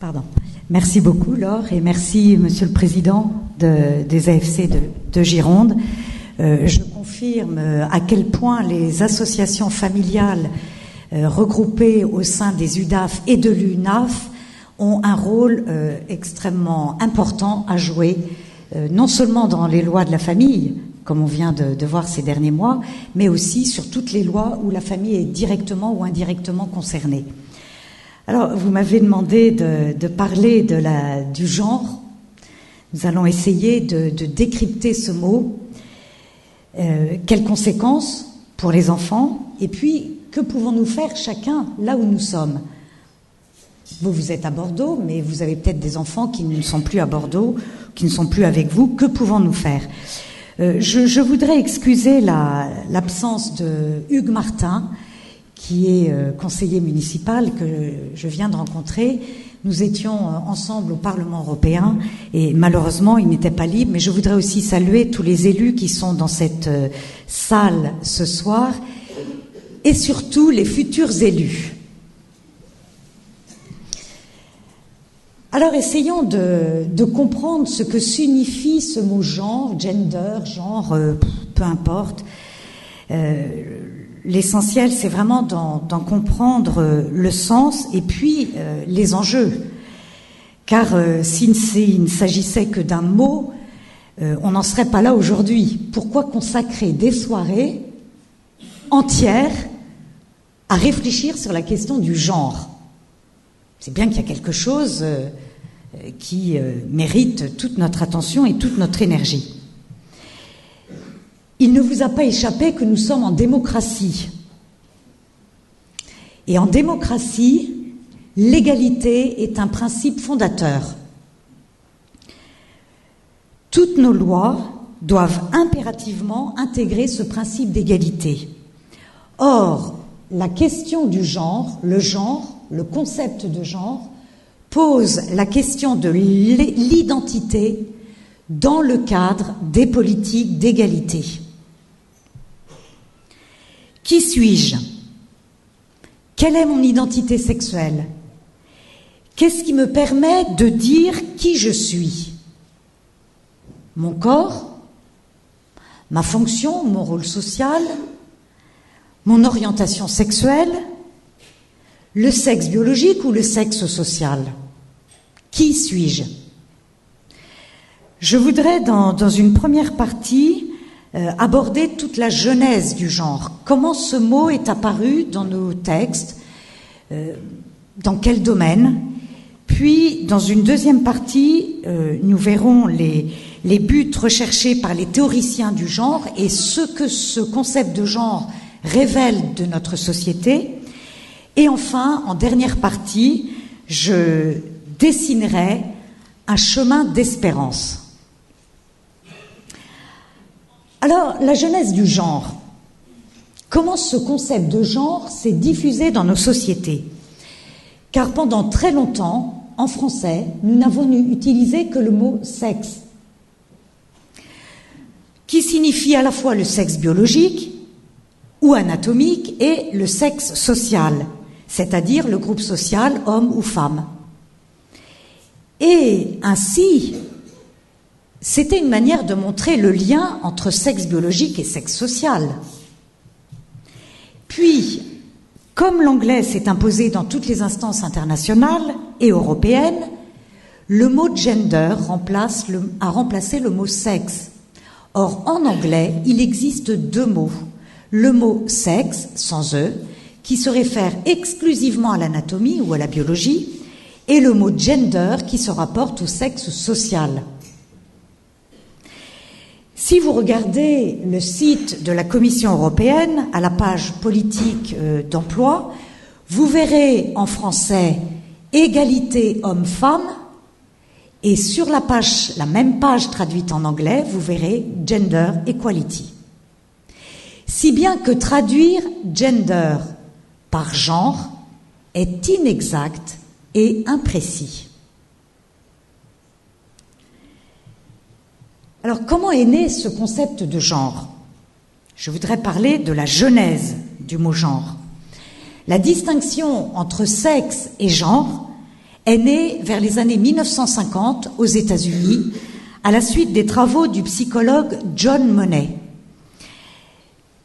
Pardon. Merci beaucoup, Laure, et merci, Monsieur le Président des AFC de Gironde. Je confirme à quel point les associations familiales regroupées au sein des UDAF et de l'UNAF ont un rôle extrêmement important à jouer, non seulement dans les lois de la famille, comme on vient de voir ces derniers mois, mais aussi sur toutes les lois où la famille est directement ou indirectement concernée. Alors, vous m'avez demandé de parler du genre. Nous allons essayer de décrypter ce mot. Quelles conséquences pour les enfants? Et puis, que pouvons-nous faire chacun là où nous sommes? Vous êtes à Bordeaux, mais vous avez peut-être des enfants qui ne sont plus à Bordeaux, qui ne sont plus avec vous. Que pouvons-nous faire? Je voudrais excuser l'absence de Hugues Martin, qui est conseiller municipal que je viens de rencontrer. Nous étions ensemble au Parlement européen et malheureusement, il n'était pas libre. Mais je voudrais aussi saluer tous les élus qui sont dans cette salle ce soir et surtout les futurs élus. Alors, essayons de comprendre ce que signifie ce mot genre, gender, genre, peu importe. L'essentiel, c'est vraiment d'en comprendre le sens et puis les enjeux. Car s'il ne s'agissait que d'un mot, on n'en serait pas là aujourd'hui. Pourquoi consacrer des soirées entières à réfléchir sur la question du genre? C'est bien qu'il y a quelque chose qui mérite toute notre attention et toute notre énergie. Il ne vous a pas échappé que nous sommes en démocratie. Et en démocratie, l'égalité est un principe fondateur. Toutes nos lois doivent impérativement intégrer ce principe d'égalité. Or, la question du genre, le concept de genre, pose la question de l'identité dans le cadre des politiques d'égalité. Qui suis-je? Quelle est mon identité sexuelle? Qu'est-ce qui me permet de dire qui je suis? Mon corps? Ma fonction? Mon rôle social? Mon orientation sexuelle? Le sexe biologique ou le sexe social? Qui suis-je? Je voudrais, dans une première partie, aborder toute la genèse du genre. Comment ce mot est apparu dans nos textes, dans quel domaine. Puis, dans une deuxième partie, nous verrons les buts recherchés par les théoriciens du genre et ce que ce concept de genre révèle de notre société. Et enfin, en dernière partie, je dessinerai un chemin d'espérance. Alors, la genèse du genre. Comment ce concept de genre s'est diffusé dans nos sociétés? Car pendant très longtemps, en français, nous n'avons utilisé que le mot « sexe », qui signifie à la fois le sexe biologique ou anatomique et le sexe social, c'est-à-dire le groupe social homme ou femme. Et ainsi, c'était une manière de montrer le lien entre sexe biologique et sexe social. Puis, comme l'anglais s'est imposé dans toutes les instances internationales et européennes, le mot gender a remplacé le mot sexe. Or, en anglais, il existe deux mots. Le mot sexe, sans E, qui se réfère exclusivement à l'anatomie ou à la biologie, et le mot gender qui se rapporte au sexe social. Si vous regardez le site de la Commission européenne, à la page politique d'emploi, vous verrez en français « égalité homme-femme » et sur la même page traduite en anglais, vous verrez « gender equality ». Si bien que traduire « gender » par genre est inexact et imprécis. Alors, comment est né ce concept de genre? Je voudrais parler de la genèse du mot genre. La distinction entre sexe et genre est née vers les années 1950 aux États-Unis à la suite des travaux du psychologue John Monnet.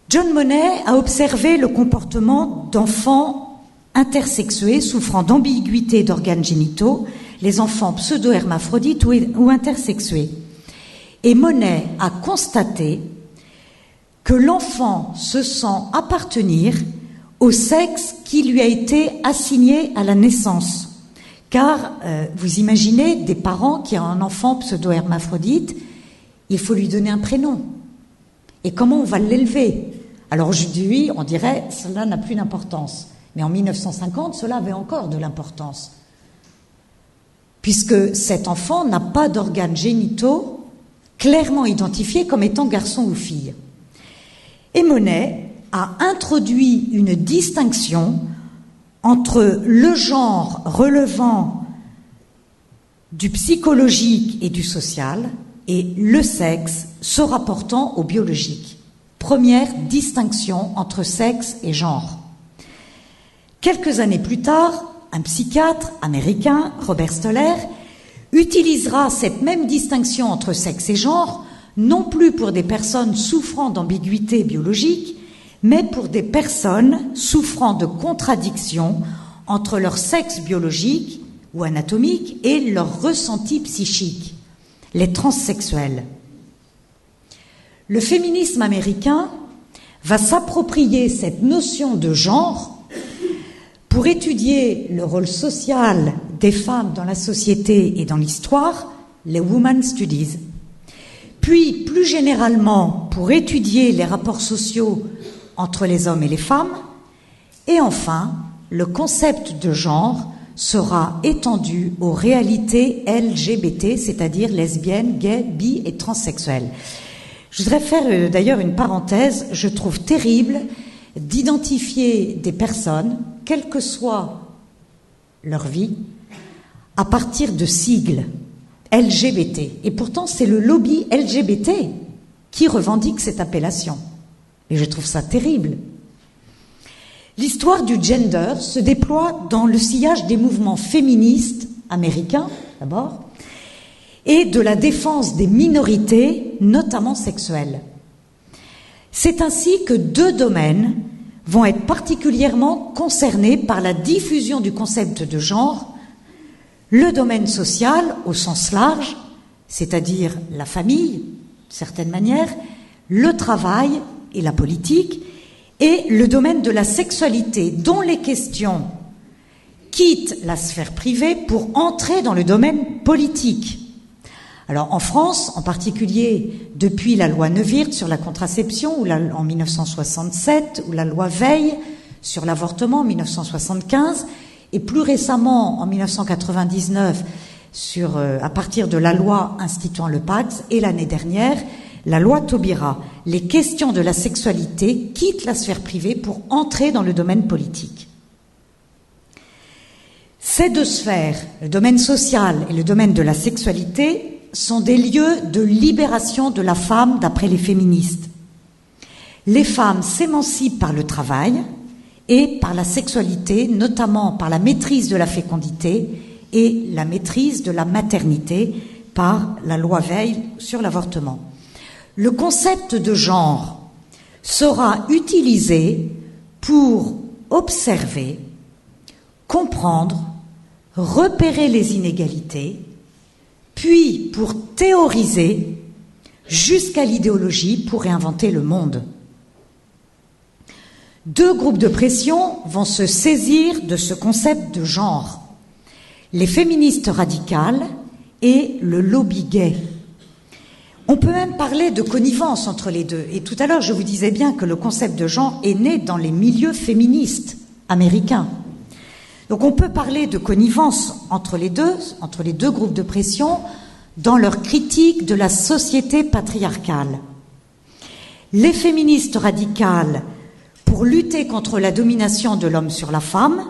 John Monnet a observé le comportement d'enfants intersexués souffrant d'ambiguïté d'organes génitaux, les enfants pseudo-hermaphrodites ou intersexués. Et Monnet a constaté que l'enfant se sent appartenir au sexe qui lui a été assigné à la naissance. Car vous imaginez des parents qui ont un enfant pseudo-hermaphrodite, il faut lui donner un prénom. Et comment on va l'élever? Alors aujourd'hui, on dirait cela n'a plus d'importance. Mais en 1950, cela avait encore de l'importance. Puisque cet enfant n'a pas d'organes génitaux clairement identifiés comme étant garçon ou fille. Et Monnet a introduit une distinction entre le genre relevant du psychologique et du social et le sexe se rapportant au biologique. Première distinction entre sexe et genre. Quelques années plus tard, un psychiatre américain, Robert Stoller, utilisera cette même distinction entre sexe et genre, non plus pour des personnes souffrant d'ambiguïté biologique, mais pour des personnes souffrant de contradictions entre leur sexe biologique ou anatomique et leur ressenti psychique, les transsexuels. Le féminisme américain va s'approprier cette notion de genre pour étudier le rôle social des femmes dans la société et dans l'histoire, les Women's Studies. Puis, plus généralement, pour étudier les rapports sociaux entre les hommes et les femmes. Et enfin, le concept de genre sera étendu aux réalités LGBT, c'est-à-dire lesbiennes, gays, bi et transsexuelles. Je voudrais faire d'ailleurs une parenthèse. Je trouve terrible d'identifier des personnes, quelle que soit leur vie, à partir de sigles LGBT. Et pourtant, c'est le lobby LGBT qui revendique cette appellation. Et je trouve ça terrible. L'histoire du gender se déploie dans le sillage des mouvements féministes américains, d'abord, et de la défense des minorités, notamment sexuelles. C'est ainsi que deux domaines vont être particulièrement concernés par la diffusion du concept de genre: le domaine social au sens large, c'est-à-dire la famille, d'une certaine manière, le travail et la politique, et le domaine de la sexualité, dont les questions quittent la sphère privée pour entrer dans le domaine politique. Alors en France, en particulier depuis la loi Neuwirth sur la contraception en 1967, ou la loi Veil sur l'avortement en 1975, et plus récemment en 1999 à partir de la loi instituant le Pacs, et l'année dernière la loi Taubira, les questions de la sexualité quittent la sphère privée pour entrer dans le domaine politique. Ces deux sphères, le domaine social et le domaine de la sexualité, sont des lieux de libération de la femme d'après les féministes. Les femmes s'émancipent par le travail et par la sexualité, notamment par la maîtrise de la fécondité et la maîtrise de la maternité par la loi Veil sur l'avortement. Le concept de genre sera utilisé pour observer, comprendre, repérer les inégalités, puis pour théoriser jusqu'à l'idéologie pour réinventer le monde. Deux groupes de pression vont se saisir de ce concept de genre: les féministes radicales et le lobby gay. On peut même parler de connivence entre les deux. Et tout à l'heure, je vous disais bien que le concept de genre est né dans les milieux féministes américains. Donc on peut parler de connivence entre les deux groupes de pression dans leur critique de la société patriarcale. Les féministes radicales pour lutter contre la domination de l'homme sur la femme,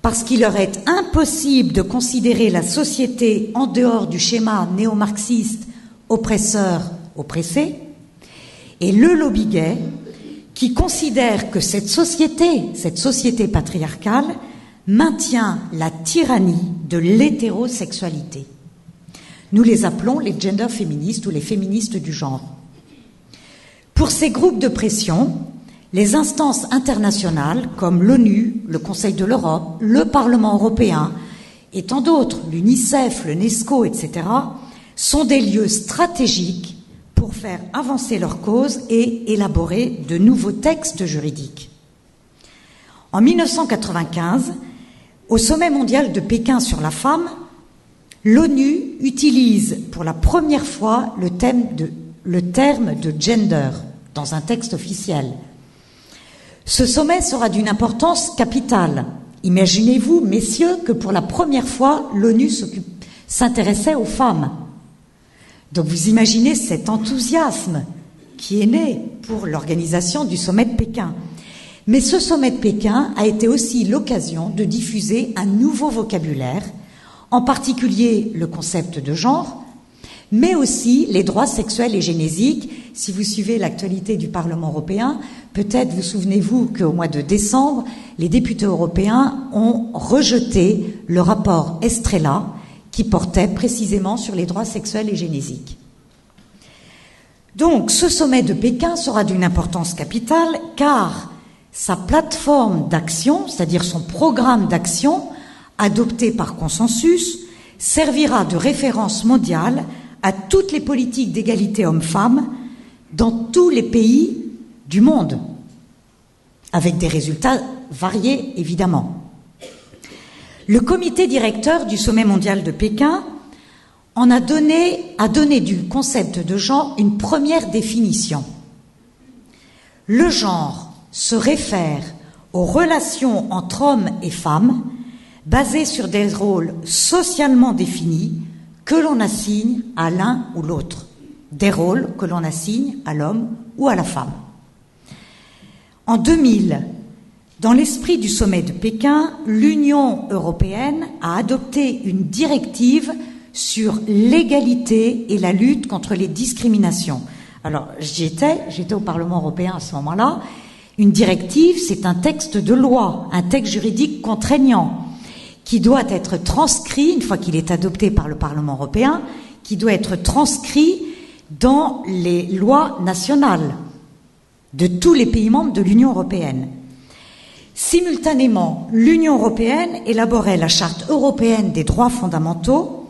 parce qu'il leur est impossible de considérer la société en dehors du schéma néo-marxiste oppresseur-oppressé, et le lobby gay qui considère que cette société patriarcale maintient la tyrannie de l'hétérosexualité. Nous les appelons les gender féministes ou les féministes du genre. Pour ces groupes de pression, les instances internationales comme l'ONU, le Conseil de l'Europe, le Parlement européen et tant d'autres, l'UNICEF, l'UNESCO, etc., sont des lieux stratégiques pour faire avancer leur cause et élaborer de nouveaux textes juridiques. En 1995, au sommet mondial de Pékin sur la femme, l'ONU utilise pour la première fois le terme de gender dans un texte officiel. Ce sommet sera d'une importance capitale. Imaginez-vous, messieurs, que pour la première fois, l'ONU s'intéressait aux femmes. Donc vous imaginez cet enthousiasme qui est né pour l'organisation du sommet de Pékin. Mais ce sommet de Pékin a été aussi l'occasion de diffuser un nouveau vocabulaire, en particulier le concept de genre, mais aussi les droits sexuels et génésiques. Si vous suivez l'actualité du Parlement européen, peut-être vous souvenez-vous qu'au mois de décembre, les députés européens ont rejeté le rapport Estrela qui portait précisément sur les droits sexuels et génésiques. Donc, ce sommet de Pékin sera d'une importance capitale car sa plateforme d'action, c'est-à-dire son programme d'action, adopté par consensus, servira de référence mondiale à toutes les politiques d'égalité hommes-femmes dans tous les pays du monde, avec des résultats variés, évidemment. Le comité directeur du sommet mondial de Pékin a donné du concept de genre une première définition. Le genre se réfère aux relations entre hommes et femmes basées sur des rôles socialement définis que l'on assigne à l'un ou l'autre, des rôles que l'on assigne à l'homme ou à la femme. En 2000, dans l'esprit du sommet de Pékin, l'Union européenne a adopté une directive sur l'égalité et la lutte contre les discriminations. Alors, j'étais au Parlement européen à ce moment-là. Une directive, c'est un texte de loi, un texte juridique contraignant, qui doit être transcrit, une fois qu'il est adopté par le Parlement européen, qui doit être transcrit dans les lois nationales de tous les pays membres de l'Union européenne. Simultanément, l'Union européenne élaborait la Charte européenne des droits fondamentaux,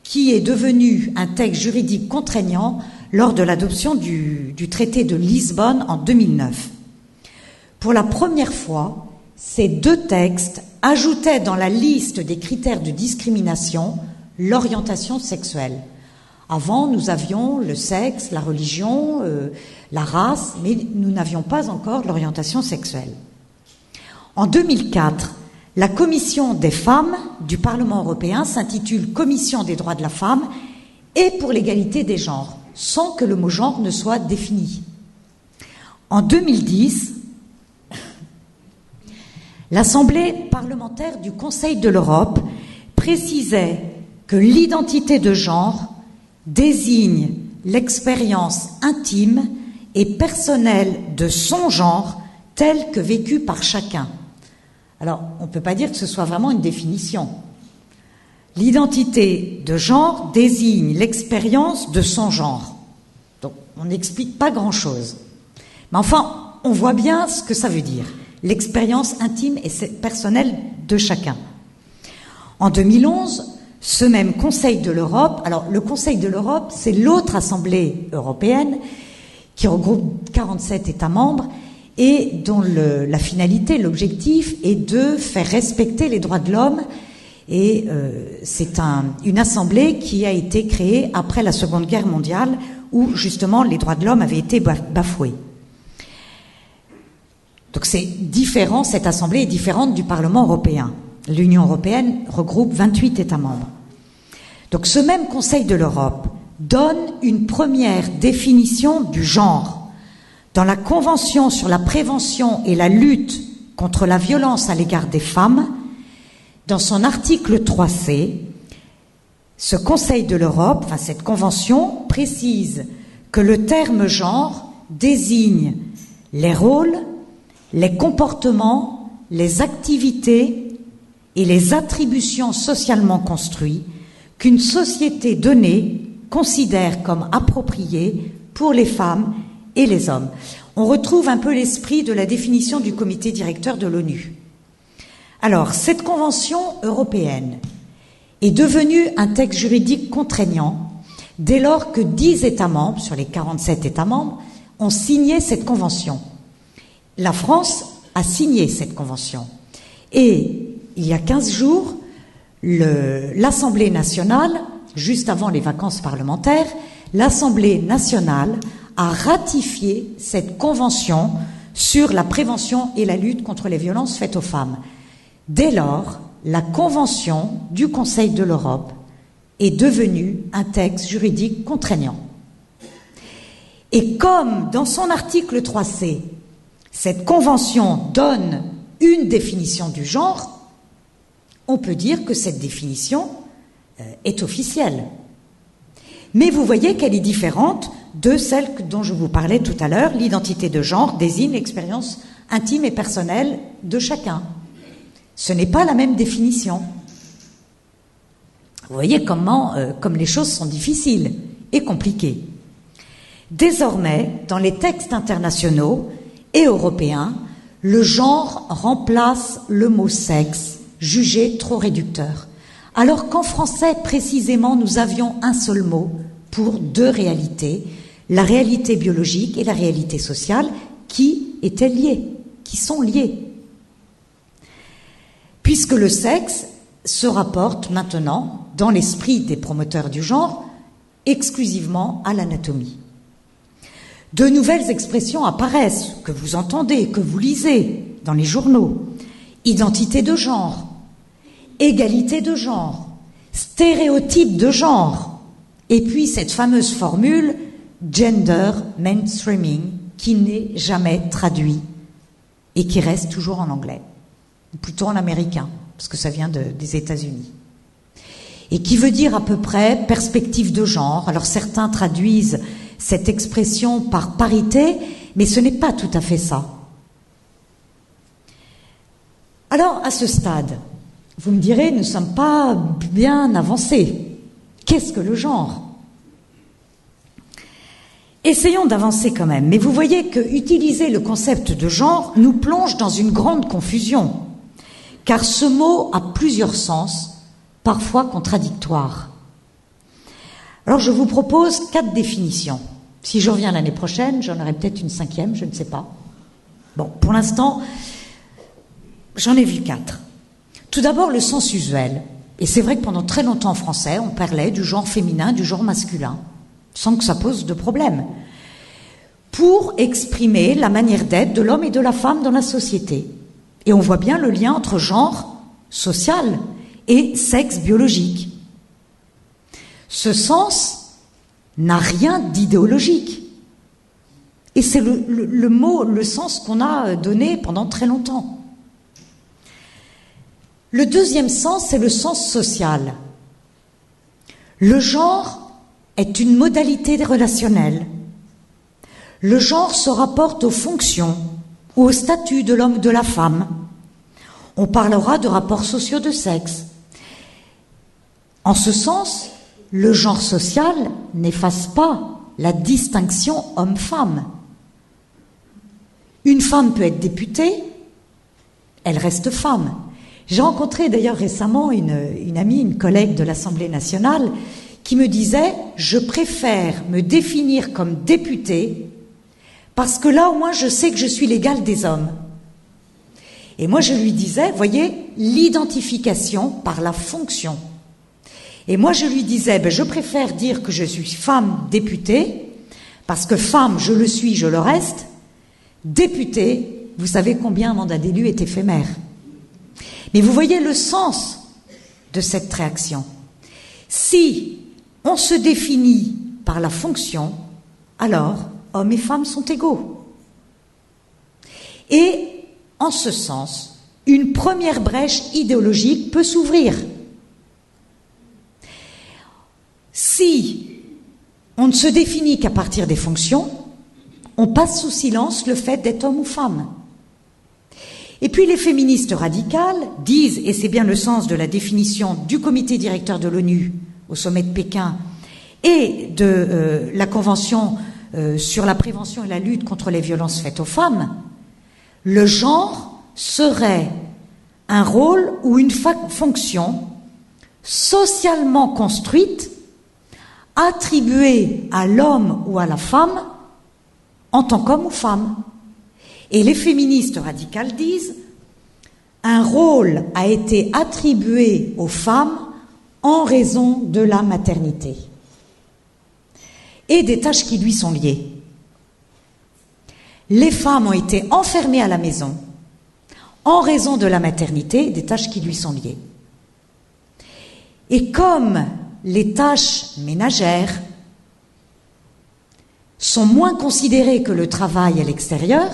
qui est devenue un texte juridique contraignant lors de l'adoption du traité de Lisbonne en 2009. Pour la première fois, ces deux textes ajoutaient dans la liste des critères de discrimination l'orientation sexuelle. Avant, nous avions le sexe, la religion, la race, mais nous n'avions pas encore l'orientation sexuelle. En 2004, la Commission des femmes du Parlement européen s'intitule Commission des droits de la femme et pour l'égalité des genres, sans que le mot genre ne soit défini. En 2010, l'Assemblée parlementaire du Conseil de l'Europe précisait que l'identité de genre désigne l'expérience intime et personnelle de son genre tel que vécu par chacun. Alors, on ne peut pas dire que ce soit vraiment une définition. L'identité de genre désigne l'expérience de son genre. Donc, on n'explique pas grand-chose. Mais enfin, on voit bien ce que ça veut dire. L'expérience intime et personnelle de chacun. En 2011, ce même Conseil de l'Europe, alors le Conseil de l'Europe, c'est l'autre Assemblée européenne qui regroupe 47 États membres et dont la finalité, l'objectif est de faire respecter les droits de l'homme. Et c'est une assemblée qui a été créée après la Seconde Guerre mondiale où justement les droits de l'homme avaient été bafoués. Donc c'est différent, cette assemblée est différente du Parlement européen. L'Union européenne regroupe 28 États membres. Donc ce même Conseil de l'Europe donne une première définition du genre. Dans la Convention sur la prévention et la lutte contre la violence à l'égard des femmes, dans son article 3C, ce Conseil de l'Europe, cette convention, précise que le terme genre désigne les rôles, les comportements, les activités et les attributions socialement construites qu'une société donnée considère comme appropriées pour les femmes et les hommes. On retrouve un peu l'esprit de la définition du comité directeur de l'ONU. Alors, cette convention européenne est devenue un texte juridique contraignant dès lors que 10 États membres, sur les 47 États membres, ont signé cette convention. La France a signé cette convention. Et il y a 15 jours, l'Assemblée nationale, juste avant les vacances parlementaires, l'Assemblée nationale a ratifié cette convention sur la prévention et la lutte contre les violences faites aux femmes. Dès lors, la convention du Conseil de l'Europe est devenue un texte juridique contraignant. Et comme dans son article 3C, cette convention donne une définition du genre, on peut dire que cette définition est officielle. Mais vous voyez qu'elle est différente de celle dont je vous parlais tout à l'heure. L'identité de genre désigne l'expérience intime et personnelle de chacun. Ce n'est pas la même définition. Vous voyez comme les choses sont difficiles et compliquées. Désormais, dans les textes internationaux et européens, le genre remplace le mot sexe, jugé trop réducteur. Alors qu'en français, précisément, nous avions un seul mot pour deux réalités, la réalité biologique et la réalité sociale, qui étaient liées, qui sont liées. Puisque le sexe se rapporte maintenant, dans l'esprit des promoteurs du genre, exclusivement à l'anatomie. De nouvelles expressions apparaissent, que vous entendez, que vous lisez dans les journaux. Identité de genre, égalité de genre, stéréotype de genre, et puis cette fameuse formule gender mainstreaming qui n'est jamais traduit et qui reste toujours en anglais, ou plutôt en américain, parce que ça vient des États-Unis. Et qui veut dire à peu près perspective de genre. Alors certains traduisent cette expression par parité, mais ce n'est pas tout à fait ça. Alors, à ce stade, vous me direz, nous ne sommes pas bien avancés. Qu'est-ce que le genre ? Essayons d'avancer quand même, mais vous voyez que utiliser le concept de genre nous plonge dans une grande confusion, car ce mot a plusieurs sens, parfois contradictoires. Alors je vous propose 4 définitions. Si je reviens l'année prochaine, j'en aurai peut-être une 5e, je ne sais pas. Bon, pour l'instant, j'en ai vu 4. Tout d'abord, le sens usuel. Et c'est vrai que pendant très longtemps en français, on parlait du genre féminin, du genre masculin, sans que ça pose de problème, pour exprimer la manière d'être de l'homme et de la femme dans la société. Et on voit bien le lien entre genre social et sexe biologique. Ce sens n'a rien d'idéologique. Et c'est le mot, le sens qu'on a donné pendant très longtemps. Le deuxième sens, c'est le sens social. Le genre est une modalité relationnelle. Le genre se rapporte aux fonctions ou au statut de l'homme ou de la femme. On parlera de rapports sociaux de sexe. En ce sens, le genre social n'efface pas la distinction homme-femme. Une femme peut être députée, elle reste femme. J'ai rencontré d'ailleurs récemment une amie, une collègue de l'Assemblée nationale qui me disait « Je préfère me définir comme députée parce que là au moins je sais que je suis l'égale des hommes. » Et moi je lui disais, voyez, l'identification par la fonction. Et moi je lui disais, je préfère dire que je suis femme députée, parce que femme, je le suis, je le reste. Députée, vous savez combien un mandat d'élu est éphémère. Mais vous voyez le sens de cette réaction. Si on se définit par la fonction, alors hommes et femmes sont égaux. Et en ce sens, une première brèche idéologique peut s'ouvrir. Si on ne se définit qu'à partir des fonctions, on passe sous silence le fait d'être homme ou femme. Et puis les féministes radicales disent, et c'est bien le sens de la définition du comité directeur de l'ONU au sommet de Pékin et de la Convention sur la prévention et la lutte contre les violences faites aux femmes, le genre serait un rôle ou une fonction socialement construite, attribuée à l'homme ou à la femme en tant qu'homme ou femme. Et les féministes radicales disent un rôle a été attribué aux femmes en raison de la maternité et des tâches qui lui sont liées. Les femmes ont été enfermées à la maison en raison de la maternité et des tâches qui lui sont liées. Et comme les tâches ménagères sont moins considérées que le travail à l'extérieur,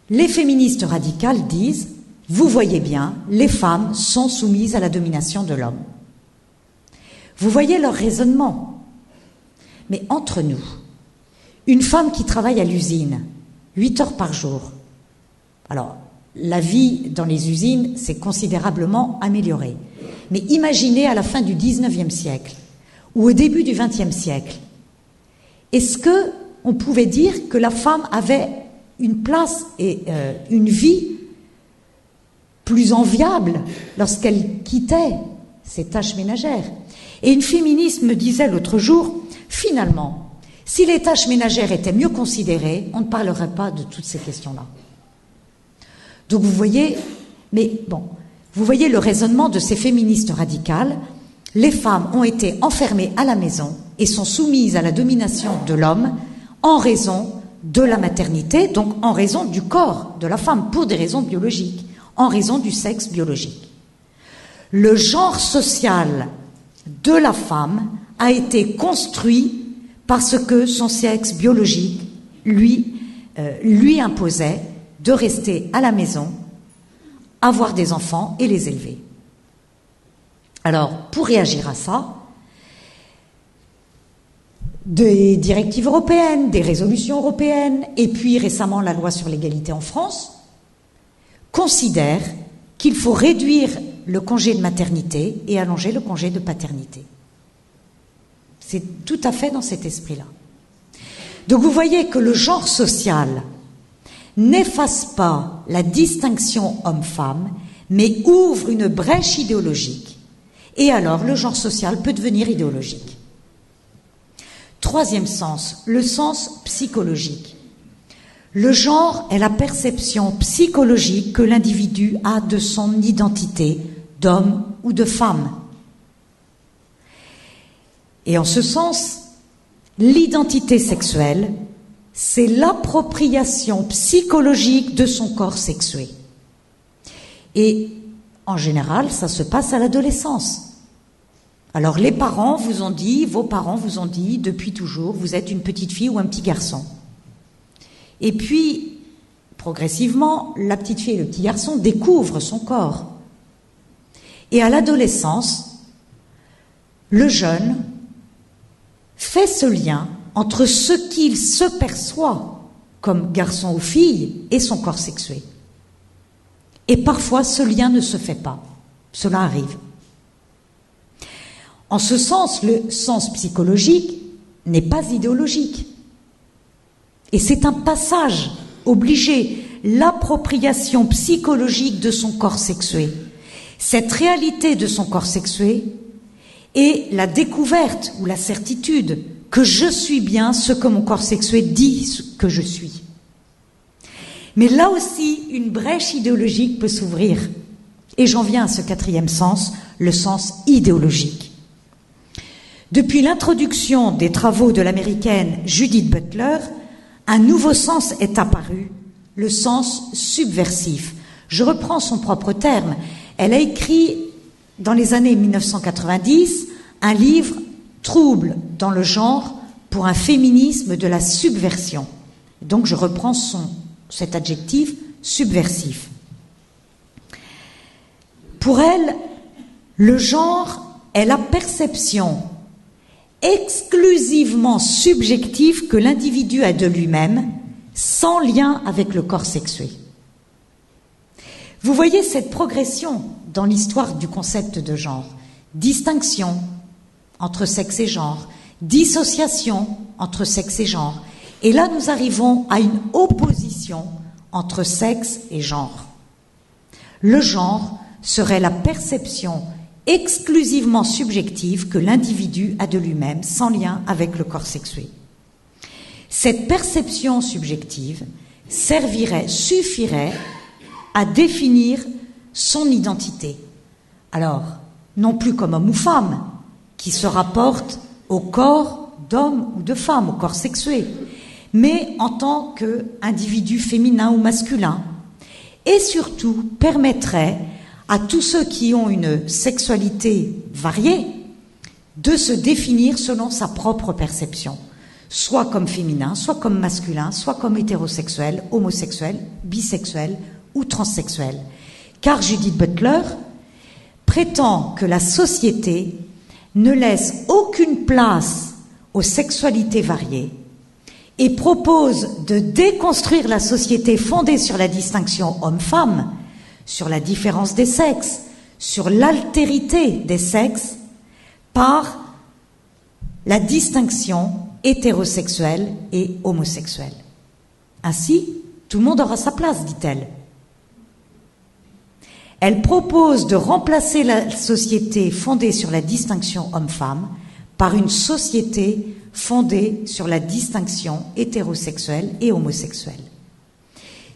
les féministes radicales disent « Vous voyez bien, les femmes sont soumises à la domination de l'homme. » Vous voyez leur raisonnement. Mais entre nous, une femme qui travaille à l'usine, 8 heures par jour, alors la vie dans les usines s'est considérablement améliorée. Mais imaginez à la fin du 19e siècle ou au début du 20e siècle, est-ce qu'on pouvait dire que la femme avait une place et une vie plus enviable lorsqu'elle quittait ses tâches ménagères? Et une féministe me disait l'autre jour, finalement, si les tâches ménagères étaient mieux considérées, on ne parlerait pas de toutes ces questions-là. Donc vous voyez, vous voyez le raisonnement de ces féministes radicales. Les femmes ont été enfermées à la maison et sont soumises à la domination de l'homme en raison de la maternité, donc en raison du corps de la femme, pour des raisons biologiques, en raison du sexe biologique. Le genre social de la femme a été construit parce que son sexe biologique lui imposait de rester à la maison, avoir des enfants et les élever. Alors, pour réagir à ça, des directives européennes, des résolutions européennes, et puis récemment la loi sur l'égalité en France, considèrent qu'il faut réduire le congé de maternité et allonger le congé de paternité. C'est tout à fait dans cet esprit-là. Donc vous voyez que le genre social n'efface pas la distinction homme-femme, mais ouvre une brèche idéologique. Et alors, le genre social peut devenir idéologique. Troisième sens, le sens psychologique. Le genre est la perception psychologique que l'individu a de son identité d'homme ou de femme. Et en ce sens, l'identité sexuelle, c'est l'appropriation psychologique de son corps sexué. Et en général, ça se passe à l'adolescence. Alors les parents vous ont dit, vos parents vous ont dit depuis toujours, vous êtes une petite fille ou un petit garçon. Et puis, progressivement, la petite fille et le petit garçon découvrent son corps. Et à l'adolescence, le jeune fait ce lien entre ce qu'il se perçoit comme garçon ou fille et son corps sexué. Et parfois, ce lien ne se fait pas. Cela arrive. En ce sens, le sens psychologique n'est pas idéologique. Et c'est un passage obligé, l'appropriation psychologique de son corps sexué. Cette réalité de son corps sexué est la découverte ou la certitude que je suis bien ce que mon corps sexué dit que je suis. Mais là aussi, une brèche idéologique peut s'ouvrir. Et j'en viens à ce quatrième sens, le sens idéologique. Depuis l'introduction des travaux de l'américaine Judith Butler, un nouveau sens est apparu, le sens subversif. Je reprends son propre terme. Elle a écrit, dans les années 1990, un livre « Trouble dans le genre pour un féminisme de la subversion ». Donc je reprends cet adjectif « subversif ». Pour elle, le genre est la perception exclusivement subjective que l'individu a de lui-même, sans lien avec le corps sexué. Vous voyez cette progression dans l'histoire du concept de genre. Distinction entre sexe et genre, dissociation entre sexe et genre. Et là, nous arrivons à une opposition entre sexe et genre. Le genre serait la perception exclusivement subjective que l'individu a de lui-même, sans lien avec le corps sexué. Cette perception subjective suffirait à définir son identité. Alors, non plus comme homme ou femme, qui se rapporte au corps d'homme ou de femme, au corps sexué, mais en tant qu'individu féminin ou masculin, et surtout permettrait à tous ceux qui ont une sexualité variée de se définir selon sa propre perception, soit comme féminin, soit comme masculin, soit comme hétérosexuel, homosexuel, bisexuel ou transsexuel. Car Judith Butler prétend que la société ne laisse aucune place aux sexualités variées et propose de déconstruire la société fondée sur la distinction homme-femme, sur la différence des sexes, sur l'altérité des sexes, par la distinction hétérosexuelle et homosexuelle. Ainsi, tout le monde aura sa place, dit-elle. Elle propose de remplacer la société fondée sur la distinction homme-femme par une société fondée sur la distinction hétérosexuelle et homosexuelle.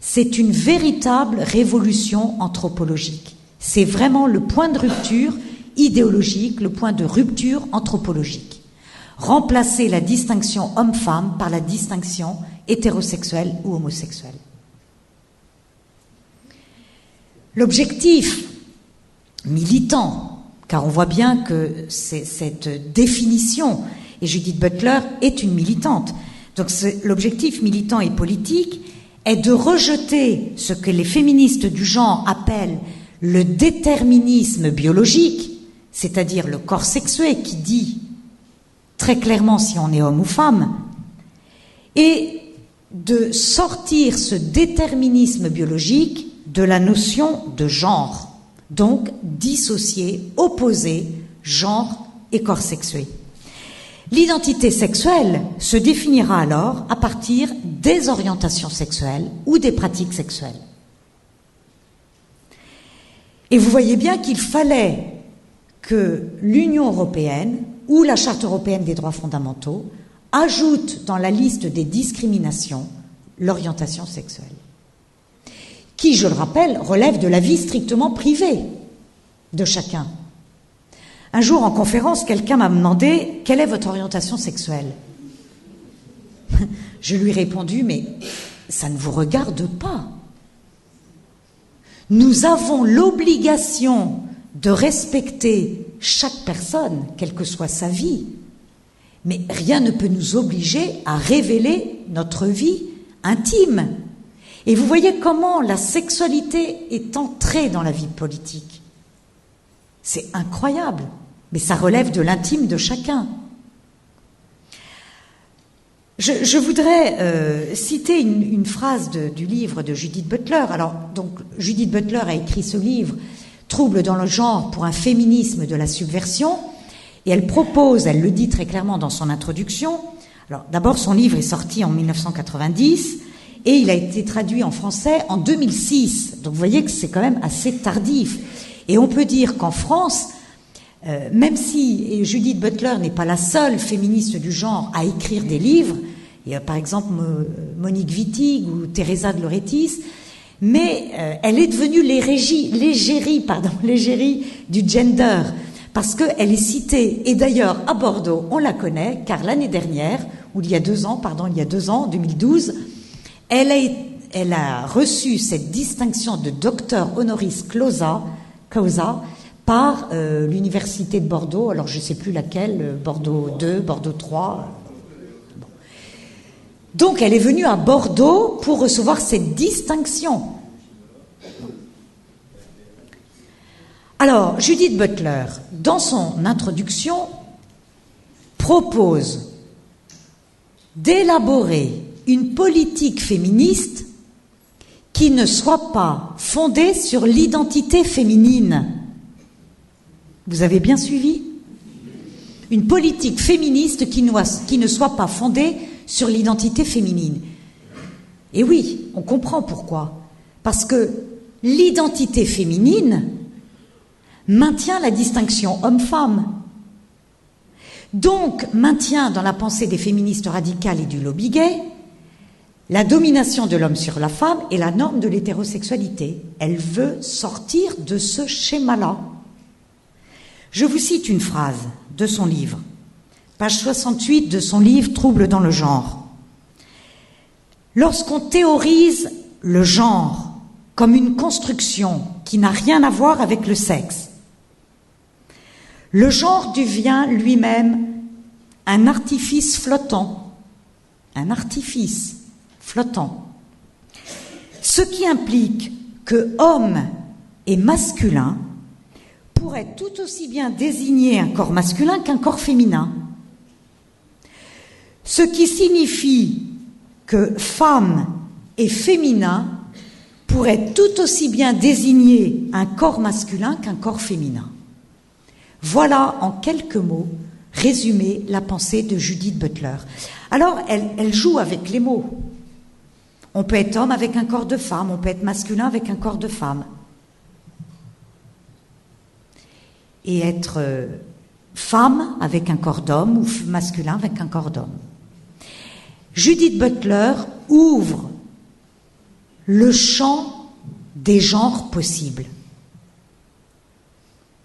C'est une véritable révolution anthropologique. C'est vraiment le point de rupture idéologique, le point de rupture anthropologique. Remplacer la distinction homme-femme par la distinction hétérosexuelle ou homosexuelle. L'objectif militant, car on voit bien que cette définition, et Judith Butler est une militante, donc l'objectif militant et politique est de rejeter ce que les féministes du genre appellent le déterminisme biologique, c'est-à-dire le corps sexué qui dit très clairement si on est homme ou femme, et de sortir ce déterminisme biologique de la notion de genre, donc dissocier, opposer genre et corps sexué. L'identité sexuelle se définira alors à partir des orientations sexuelles ou des pratiques sexuelles. Et vous voyez bien qu'il fallait que l'Union européenne ou la Charte européenne des droits fondamentaux ajoute dans la liste des discriminations l'orientation sexuelle, qui, je le rappelle, relève de la vie strictement privée de chacun. Un jour, en conférence, quelqu'un m'a demandé « Quelle est votre orientation sexuelle ?» Je lui ai répondu « Mais ça ne vous regarde pas. Nous avons l'obligation de respecter chaque personne, quelle que soit sa vie, mais rien ne peut nous obliger à révéler notre vie intime. » Et vous voyez comment la sexualité est entrée dans la vie politique. C'est incroyable, mais ça relève de l'intime de chacun. Je voudrais citer une phrase du livre de Judith Butler. Alors, donc, Judith Butler a écrit ce livre, Troubles dans le genre pour un féminisme de la subversion, et elle propose, elle le dit très clairement dans son introduction. Alors, d'abord, son livre est sorti en 1990. Et il a été traduit en français en 2006. Donc vous voyez que c'est quand même assez tardif. Et on peut dire qu'en France, même si Judith Butler n'est pas la seule féministe du genre à écrire des livres, il y a par exemple Monique Wittig ou Teresa de Lauretis, mais elle est devenue l'égérie du gender, parce qu'elle est citée, et d'ailleurs à Bordeaux, on la connaît, car l'année dernière, ou il y a 2 ans, en 2012, elle a reçu cette distinction de docteur honoris causa par l'université de Bordeaux, alors je ne sais plus laquelle, Bordeaux 2, Bordeaux 3. Bon. Donc elle est venue à Bordeaux pour recevoir cette distinction. Alors, Judith Butler, dans son introduction, propose d'élaborer une politique féministe qui ne soit pas fondée sur l'identité féminine. Vous avez bien suivi? Une politique féministe qui ne soit pas fondée sur l'identité féminine. Et oui, on comprend pourquoi. Parce que l'identité féminine maintient la distinction homme-femme. Donc, maintient dans la pensée des féministes radicales et du lobby gay la domination de l'homme sur la femme et la norme de l'hétérosexualité. Elle veut sortir de ce schéma-là. Je vous cite une phrase de son livre, page 68 de son livre « Troubles dans le genre ». Lorsqu'on théorise le genre comme une construction qui n'a rien à voir avec le sexe, le genre devient lui-même un artifice flottant. Un artifice flottant. Ce qui implique que homme et masculin pourraient tout aussi bien désigner un corps masculin qu'un corps féminin. Ce qui signifie que femme et féminin pourraient tout aussi bien désigner un corps masculin qu'un corps féminin. Voilà, en quelques mots, résumé la pensée de Judith Butler. Alors, elle joue avec les mots. On peut être homme avec un corps de femme, on peut être masculin avec un corps de femme. Et être femme avec un corps d'homme ou masculin avec un corps d'homme. Judith Butler ouvre le champ des genres possibles.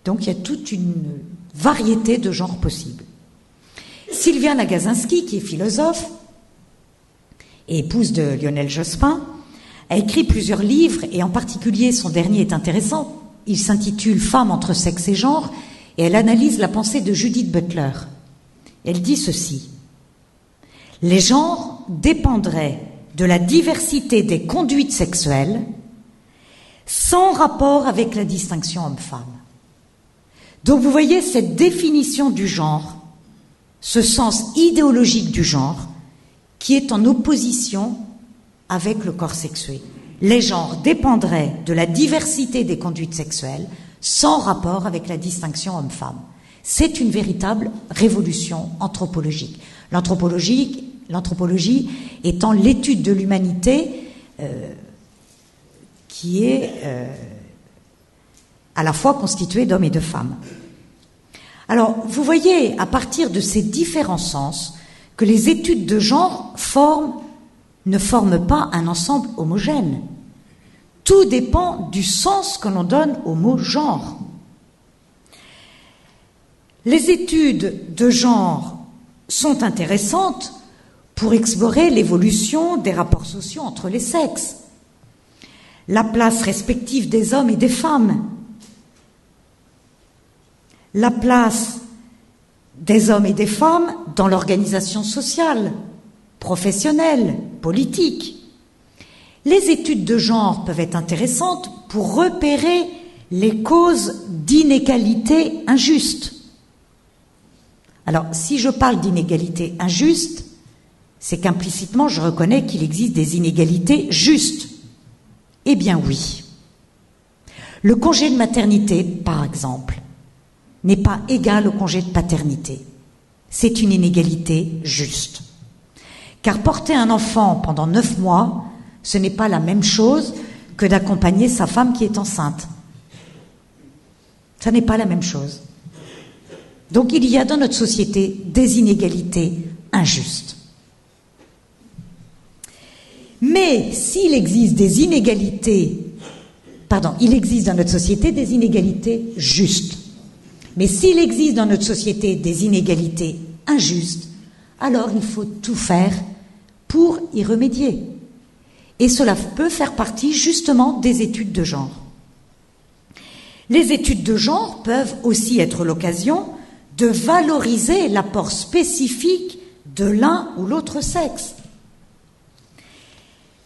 Donc il y a toute une variété de genres possibles. Sylvia Nagasinski, qui est philosophe et épouse de Lionel Jospin, a écrit plusieurs livres, et en particulier son dernier est intéressant. Il s'intitule « Femmes entre sexe et genre » et elle analyse la pensée de Judith Butler. Elle dit ceci: « Les genres dépendraient de la diversité des conduites sexuelles sans rapport avec la distinction homme-femme. » Donc vous voyez cette définition du genre, ce sens idéologique du genre, qui est en opposition avec le corps sexué. Les genres dépendraient de la diversité des conduites sexuelles sans rapport avec la distinction homme-femme. C'est une véritable révolution anthropologique. L'anthropologie étant l'étude de l'humanité qui est à la fois constituée d'hommes et de femmes. Alors, vous voyez, à partir de ces différents sens, que les études de genre ne forment pas un ensemble homogène. Tout dépend du sens que l'on donne au mot genre. Les études de genre sont intéressantes pour explorer l'évolution des rapports sociaux entre les sexes, la place respective des hommes et des femmes, la place des hommes et des femmes dans l'organisation sociale, professionnelle, politique. Les études de genre peuvent être intéressantes pour repérer les causes d'inégalités injustes. Alors, si je parle d'inégalités injustes, c'est qu'implicitement je reconnais qu'il existe des inégalités justes. Eh bien oui. Le congé de maternité, par exemple, n'est pas égal au congé de paternité. C'est une inégalité juste. Car porter un enfant pendant 9 mois, ce n'est pas la même chose que d'accompagner sa femme qui est enceinte. Ça n'est pas la même chose. Donc il y a dans notre société des inégalités injustes. Mais s'il existe des inégalités, il existe dans notre société des inégalités justes. Mais s'il existe dans notre société des inégalités injustes, alors il faut tout faire pour y remédier. Et cela peut faire partie justement des études de genre. Les études de genre peuvent aussi être l'occasion de valoriser l'apport spécifique de l'un ou l'autre sexe.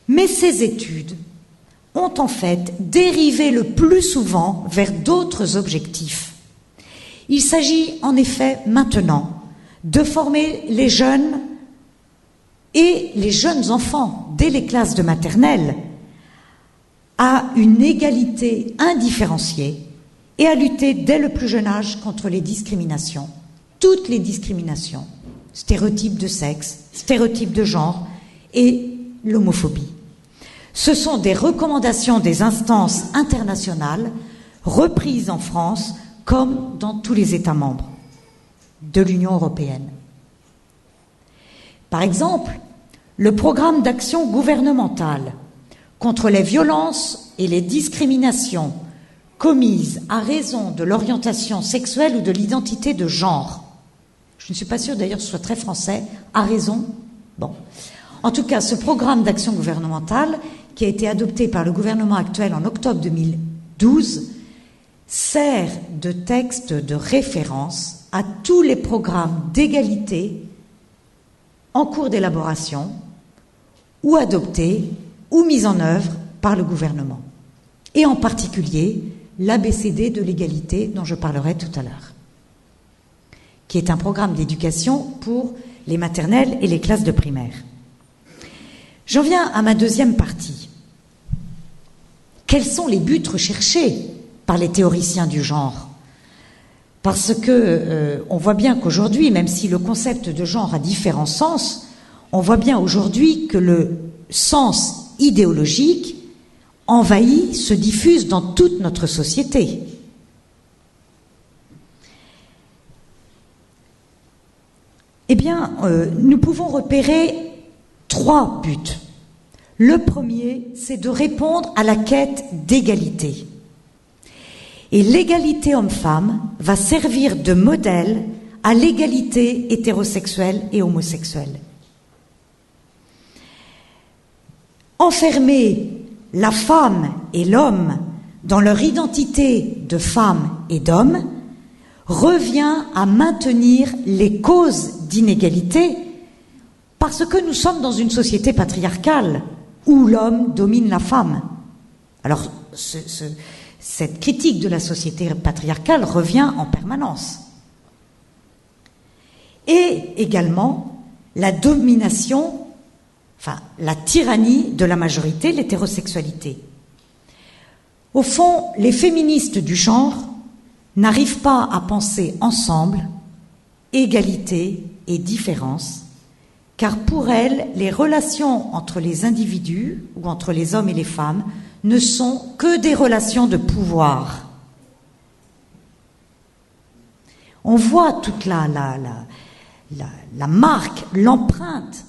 Mais ces études ont en fait dérivé le plus souvent vers d'autres objectifs. Il s'agit en effet maintenant de former les jeunes et les jeunes enfants dès les classes de maternelle à une égalité indifférenciée et à lutter dès le plus jeune âge contre les discriminations, toutes les discriminations, stéréotypes de sexe, stéréotypes de genre et l'homophobie. Ce sont des recommandations des instances internationales reprises en France comme dans tous les États membres de l'Union européenne. Par exemple, le programme d'action gouvernementale contre les violences et les discriminations commises à raison de l'orientation sexuelle ou de l'identité de genre. Je ne suis pas sûre d'ailleurs que ce soit très français, à raison. Bon. En tout cas, ce programme d'action gouvernementale, qui a été adopté par le gouvernement actuel en octobre 2012, sert de texte de référence à tous les programmes d'égalité en cours d'élaboration ou adoptés ou mis en œuvre par le gouvernement. Et en particulier, l'ABCD de l'égalité dont je parlerai tout à l'heure, qui est un programme d'éducation pour les maternelles et les classes de primaire. J'en viens à ma deuxième partie. Quels sont les buts recherchés par les théoriciens du genre? Parce que on voit bien qu'aujourd'hui, même si le concept de genre a différents sens, on voit bien aujourd'hui que le sens idéologique envahit, se diffuse dans toute notre société. Eh bien, nous pouvons repérer 3 buts. Le premier, c'est de répondre à la quête d'égalité. Et l'égalité homme-femme va servir de modèle à l'égalité hétérosexuelle et homosexuelle. Enfermer la femme et l'homme dans leur identité de femme et d'homme revient à maintenir les causes d'inégalité parce que nous sommes dans une société patriarcale où l'homme domine la femme. Alors, cette critique de la société patriarcale revient en permanence. Et également la domination, enfin la tyrannie de la majorité, l'hétérosexualité. Au fond, les féministes du genre n'arrivent pas à penser ensemble égalité et différence, car pour elles, les relations entre les individus ou entre les hommes et les femmes ne sont que des relations de pouvoir. On voit toute la marque, l'empreinte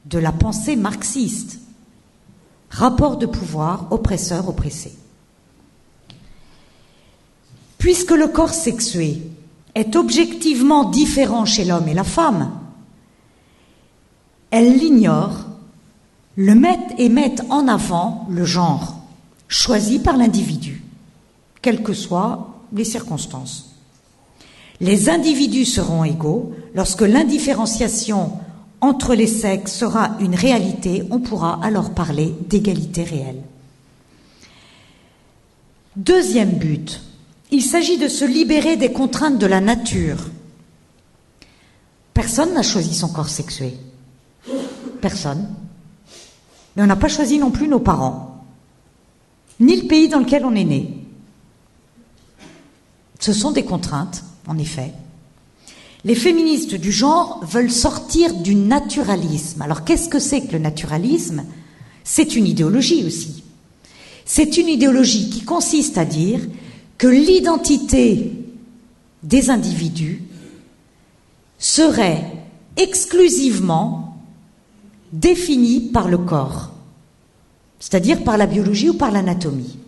de la pensée marxiste. Rapport de pouvoir, oppresseur, oppressé. Puisque le corps sexué est objectivement différent chez l'homme et la femme, elles l'ignorent, le mettent et mettent en avant le genre, choisi par l'individu, quelles que soient les circonstances. Les individus seront égaux lorsque l'indifférenciation entre les sexes sera une réalité, on pourra alors parler d'égalité réelle. Deuxième but, il s'agit de se libérer des contraintes de la nature. Personne n'a choisi son corps sexué. Personne. Mais on n'a pas choisi non plus nos parents, ni le pays dans lequel on est né. Ce sont des contraintes, en effet. Les féministes du genre veulent sortir du naturalisme. Alors qu'est-ce que c'est que le naturalisme? C'est une idéologie aussi. C'est une idéologie qui consiste à dire que l'identité des individus serait exclusivement définie par le corps, c'est-à-dire par la biologie ou par l'anatomie.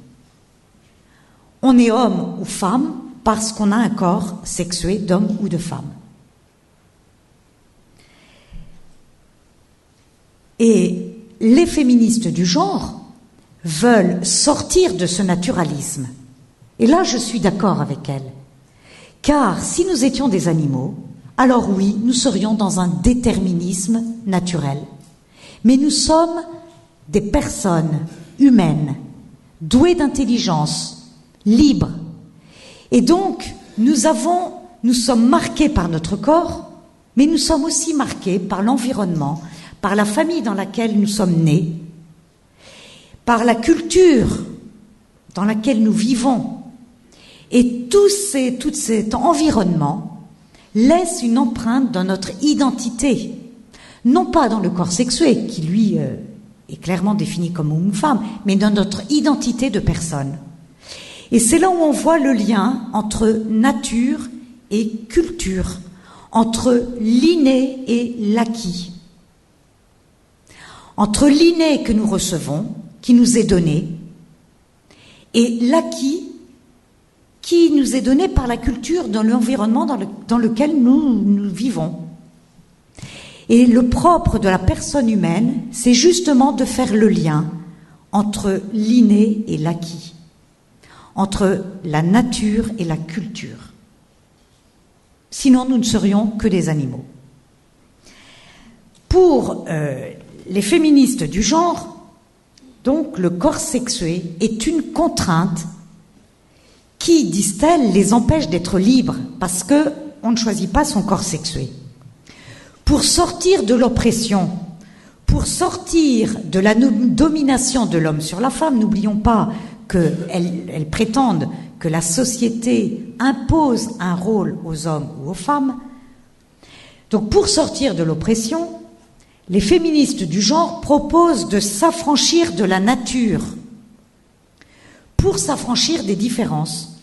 On est homme ou femme parce qu'on a un corps sexué d'homme ou de femme. Et les féministes du genre veulent sortir de ce naturalisme. Et là, je suis d'accord avec elles. Car si nous étions des animaux, alors oui, nous serions dans un déterminisme naturel. Mais nous sommes des personnes humaines, douées d'intelligence, libres. Et donc, nous sommes marqués par notre corps, mais nous sommes aussi marqués par l'environnement, par la famille dans laquelle nous sommes nés, par la culture dans laquelle nous vivons et tout cet environnement laisse une empreinte dans notre identité, non pas dans le corps sexué, qui lui est clairement défini comme homme ou femme, mais dans notre identité de personne. Et c'est là où on voit le lien entre nature et culture, entre l'inné et l'acquis. Entre l'inné que nous recevons, qui nous est donné, et l'acquis qui nous est donné par la culture, dans l'environnement dans lequel nous vivons. Et le propre de la personne humaine, c'est justement de faire le lien entre l'inné et l'acquis, entre la nature et la culture. Sinon, nous ne serions que des animaux. Pour les féministes du genre, donc, le corps sexué est une contrainte qui, disent-elles, les empêche d'être libres, parce qu'on ne choisit pas son corps sexué. Pour sortir de l'oppression, pour sortir de la domination de l'homme sur la femme, n'oublions pas qu'elles prétendent que la société impose un rôle aux hommes ou aux femmes. Donc pour sortir de l'oppression, les féministes du genre proposent de s'affranchir de la nature pour s'affranchir des différences.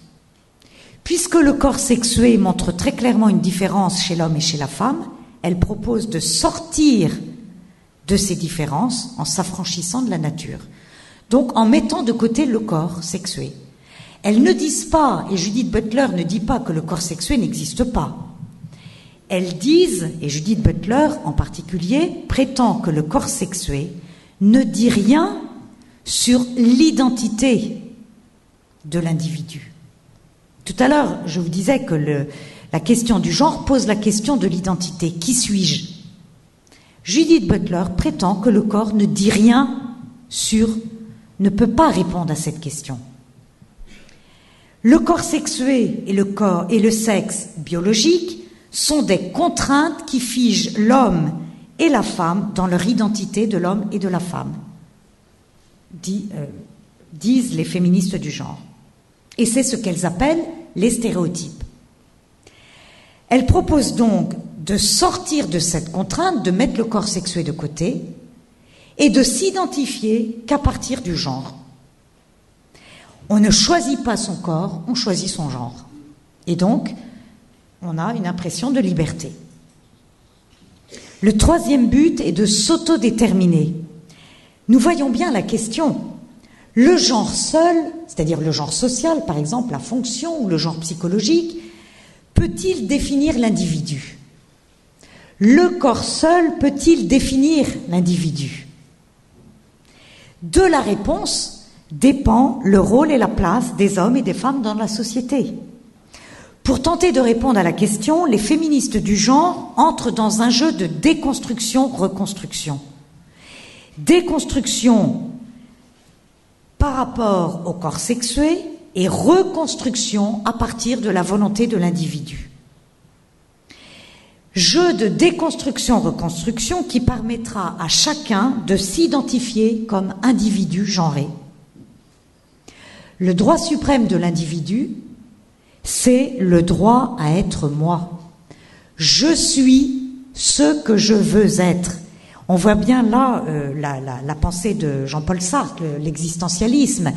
Puisque le corps sexué montre très clairement une différence chez l'homme et chez la femme, elles proposent de sortir de ces différences en s'affranchissant de la nature. Donc en mettant de côté le corps sexué. Elles ne disent pas, et Judith Butler ne dit pas que le corps sexué n'existe pas. Elles disent, et Judith Butler en particulier, prétend que le corps sexué ne dit rien sur l'identité de l'individu. Tout à l'heure, je vous disais que la question du genre pose la question de l'identité. Qui suis-je ? Judith Butler prétend que le corps ne dit rien ne peut pas répondre à cette question. Le corps sexué et le sexe biologique sont des contraintes qui figent l'homme et la femme dans leur identité de l'homme et de la femme, disent les féministes du genre. Et c'est ce qu'elles appellent les stéréotypes. Elles proposent donc de sortir de cette contrainte, de mettre le corps sexué de côté et de s'identifier qu'à partir du genre. On ne choisit pas son corps, on choisit son genre. Et donc, on a une impression de liberté. Le troisième but est de s'autodéterminer. Nous voyons bien la question. Le genre seul, c'est-à-dire le genre social, par exemple, la fonction ou le genre psychologique, peut-il définir l'individu ? Le corps seul peut-il définir l'individu ? De la réponse dépend le rôle et la place des hommes et des femmes dans la société. Pour tenter de répondre à la question, les féministes du genre entrent dans un jeu de déconstruction-reconstruction. Déconstruction par rapport au corps sexué et reconstruction à partir de la volonté de l'individu. Jeu de déconstruction-reconstruction qui permettra à chacun de s'identifier comme individu genré. Le droit suprême de l'individu, c'est le droit à être moi. Je suis ce que je veux être. On voit bien là la pensée de Jean-Paul Sartre, l'existentialisme.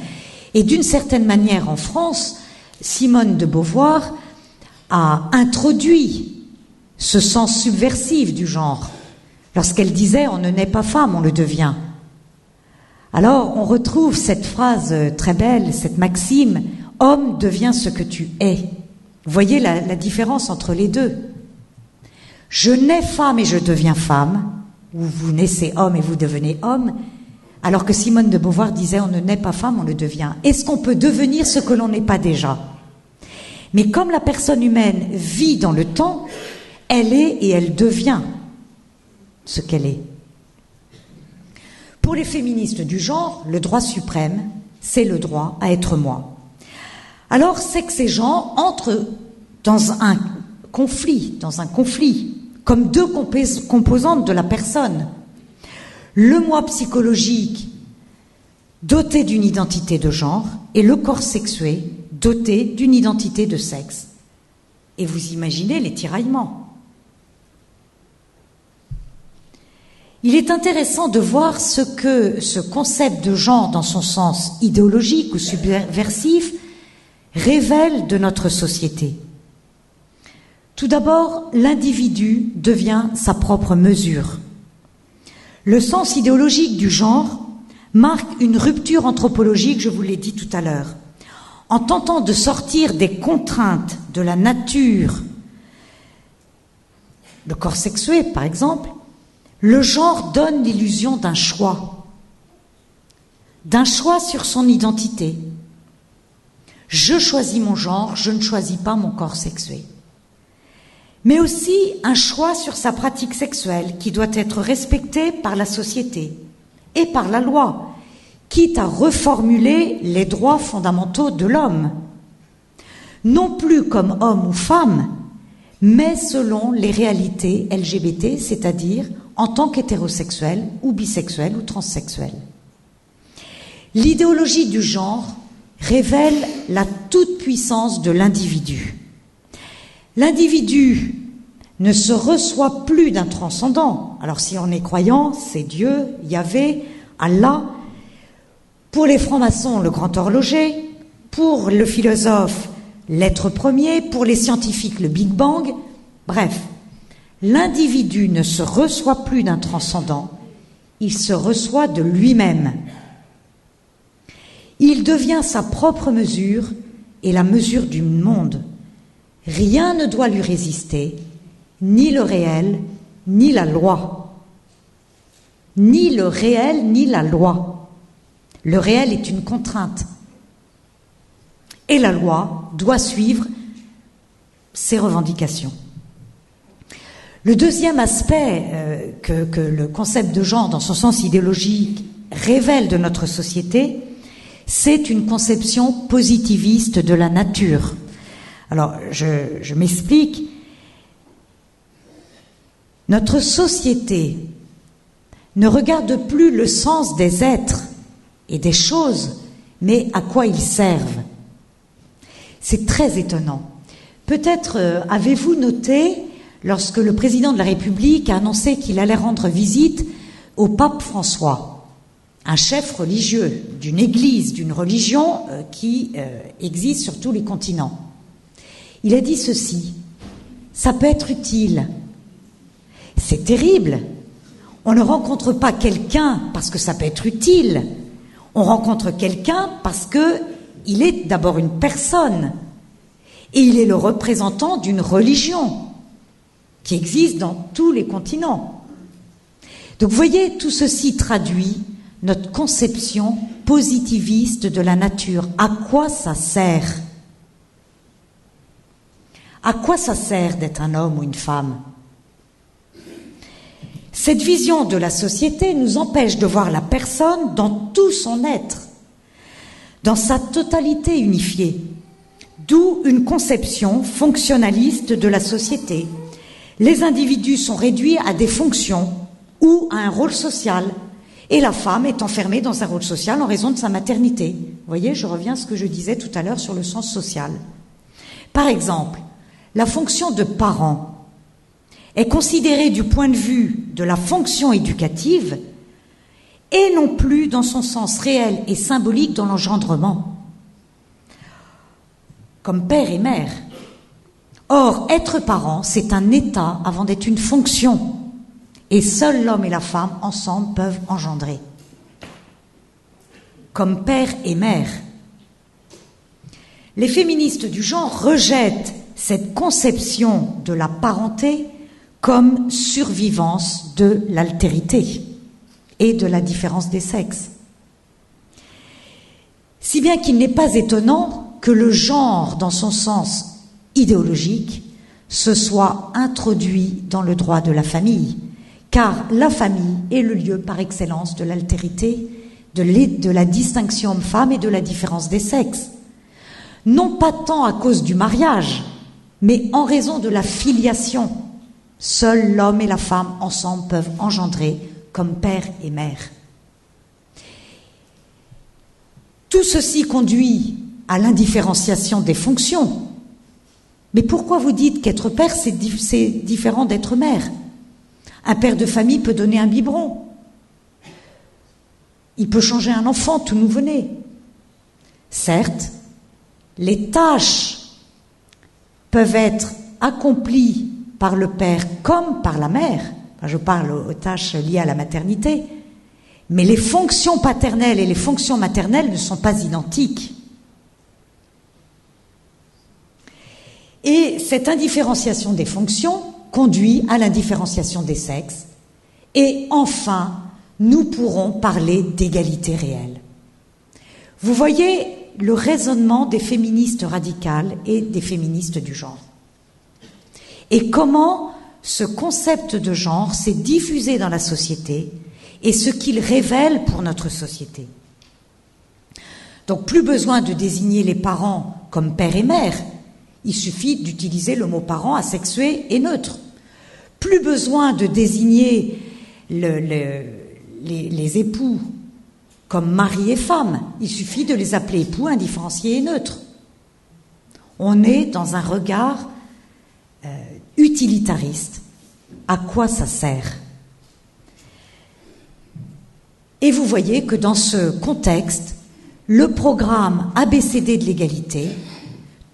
Et d'une certaine manière, en France, Simone de Beauvoir a introduit ce sens subversif du genre, lorsqu'elle disait « on ne naît pas femme, on le devient ». Alors, on retrouve cette phrase très belle, cette maxime « homme devient ce que tu es ». Vous voyez la différence entre les deux. Je nais femme et je deviens femme, ou vous naissez homme et vous devenez homme, alors que Simone de Beauvoir disait « on ne naît pas femme, on le devient ». Est-ce qu'on peut devenir ce que l'on n'est pas déjà ? Mais comme la personne humaine vit dans le temps, elle est et elle devient ce qu'elle est. Pour les féministes du genre, le droit suprême, c'est le droit à être moi. Alors, c'est que ces gens entrent dans un conflit, comme deux composantes de la personne. Le moi psychologique, doté d'une identité de genre, et le corps sexué doté d'une identité de sexe. Et vous imaginez les tiraillements. Il est intéressant de voir ce que ce concept de genre, dans son sens idéologique ou subversif, révèle de notre société. Tout d'abord, l'individu devient sa propre mesure. Le sens idéologique du genre marque une rupture anthropologique, je vous l'ai dit tout à l'heure. En tentant de sortir des contraintes de la nature, le corps sexué par exemple, le genre donne l'illusion d'un choix sur son identité. Je choisis mon genre, je ne choisis pas mon corps sexué. Mais aussi un choix sur sa pratique sexuelle qui doit être respectée par la société et par la loi, quitte à reformuler les droits fondamentaux de l'homme, non plus comme homme ou femme, mais selon les réalités LGBT, c'est-à-dire en tant qu'hétérosexuel ou bisexuel ou transsexuel. L'idéologie du genre révèle la toute-puissance de l'individu. L'individu ne se reçoit plus d'un transcendant. Alors si on est croyant, c'est Dieu, Yahvé, Allah. Pour les francs-maçons, le grand horloger. Pour le philosophe, l'être premier. Pour les scientifiques, le Big Bang. Bref, l'individu ne se reçoit plus d'un transcendant, il se reçoit de lui-même. Il devient sa propre mesure et la mesure du monde. Rien ne doit lui résister, ni le réel, ni la loi. Ni le réel, ni la loi. Le réel est une contrainte. Et la loi doit suivre ses revendications. Le deuxième aspect que le concept de genre, dans son sens idéologique, révèle de notre société, c'est une conception positiviste de la nature. Alors, je m'explique. Notre société ne regarde plus le sens des êtres et des choses, mais à quoi ils servent. C'est très étonnant. Peut-être avez-vous noté, lorsque le président de la République a annoncé qu'il allait rendre visite au pape François, un chef religieux d'une église, d'une religion qui existe sur tous les continents. Il a dit ceci: ça peut être utile. C'est terrible. On ne rencontre pas quelqu'un parce que ça peut être utile. On rencontre quelqu'un parce qu'il est d'abord une personne et il est le représentant d'une religion qui existe dans tous les continents. Donc vous voyez, tout ceci traduit notre conception positiviste de la nature. À quoi ça sert ? À quoi ça sert d'être un homme ou une femme ? Cette vision de la société nous empêche de voir la personne dans tout son être, dans sa totalité unifiée, d'où une conception fonctionnaliste de la société. Les individus sont réduits à des fonctions ou à un rôle social, et la femme est enfermée dans un rôle social en raison de sa maternité. Vous voyez, je reviens à ce que je disais tout à l'heure sur le sens social. Par exemple, la fonction de parent est considérée du point de vue de la fonction éducative et non plus dans son sens réel et symbolique dans l'engendrement, comme père et mère. Or, être parent, c'est un état avant d'être une fonction, et seuls l'homme et la femme, ensemble, peuvent engendrer. Comme père et mère. Les féministes du genre rejettent cette conception de la parenté comme survivance de l'altérité et de la différence des sexes. Si bien qu'il n'est pas étonnant que le genre, dans son sens idéologique, se soit introduit dans le droit de la famille, car la famille est le lieu par excellence de l'altérité, de la distinction homme-femme et de la différence des sexes. Non pas tant à cause du mariage, mais en raison de la filiation. Seuls l'homme et la femme ensemble peuvent engendrer comme père et mère. Tout ceci conduit à l'indifférenciation des fonctions. Mais pourquoi vous dites qu'être père, c'est différent d'être mère? Un père de famille peut donner un biberon. Il peut changer un enfant tout nouveau-né. Certes, les tâches peuvent être accomplies par le père comme par la mère. Enfin, je parle aux tâches liées à la maternité. Mais les fonctions paternelles et les fonctions maternelles ne sont pas identiques. Et cette indifférenciation des fonctions conduit à l'indifférenciation des sexes. Et enfin, nous pourrons parler d'égalité réelle. Vous voyez le raisonnement des féministes radicales et des féministes du genre. Et comment ce concept de genre s'est diffusé dans la société et ce qu'il révèle pour notre société. Donc plus besoin de désigner les parents comme père et mère, il suffit d'utiliser le mot parent asexué et neutre. Plus besoin de désigner les époux comme mari et femme, il suffit de les appeler époux indifférenciés et neutres. On est dans un regard utilitariste. À quoi ça sert? Et vous voyez que dans ce contexte, le programme ABCD de l'égalité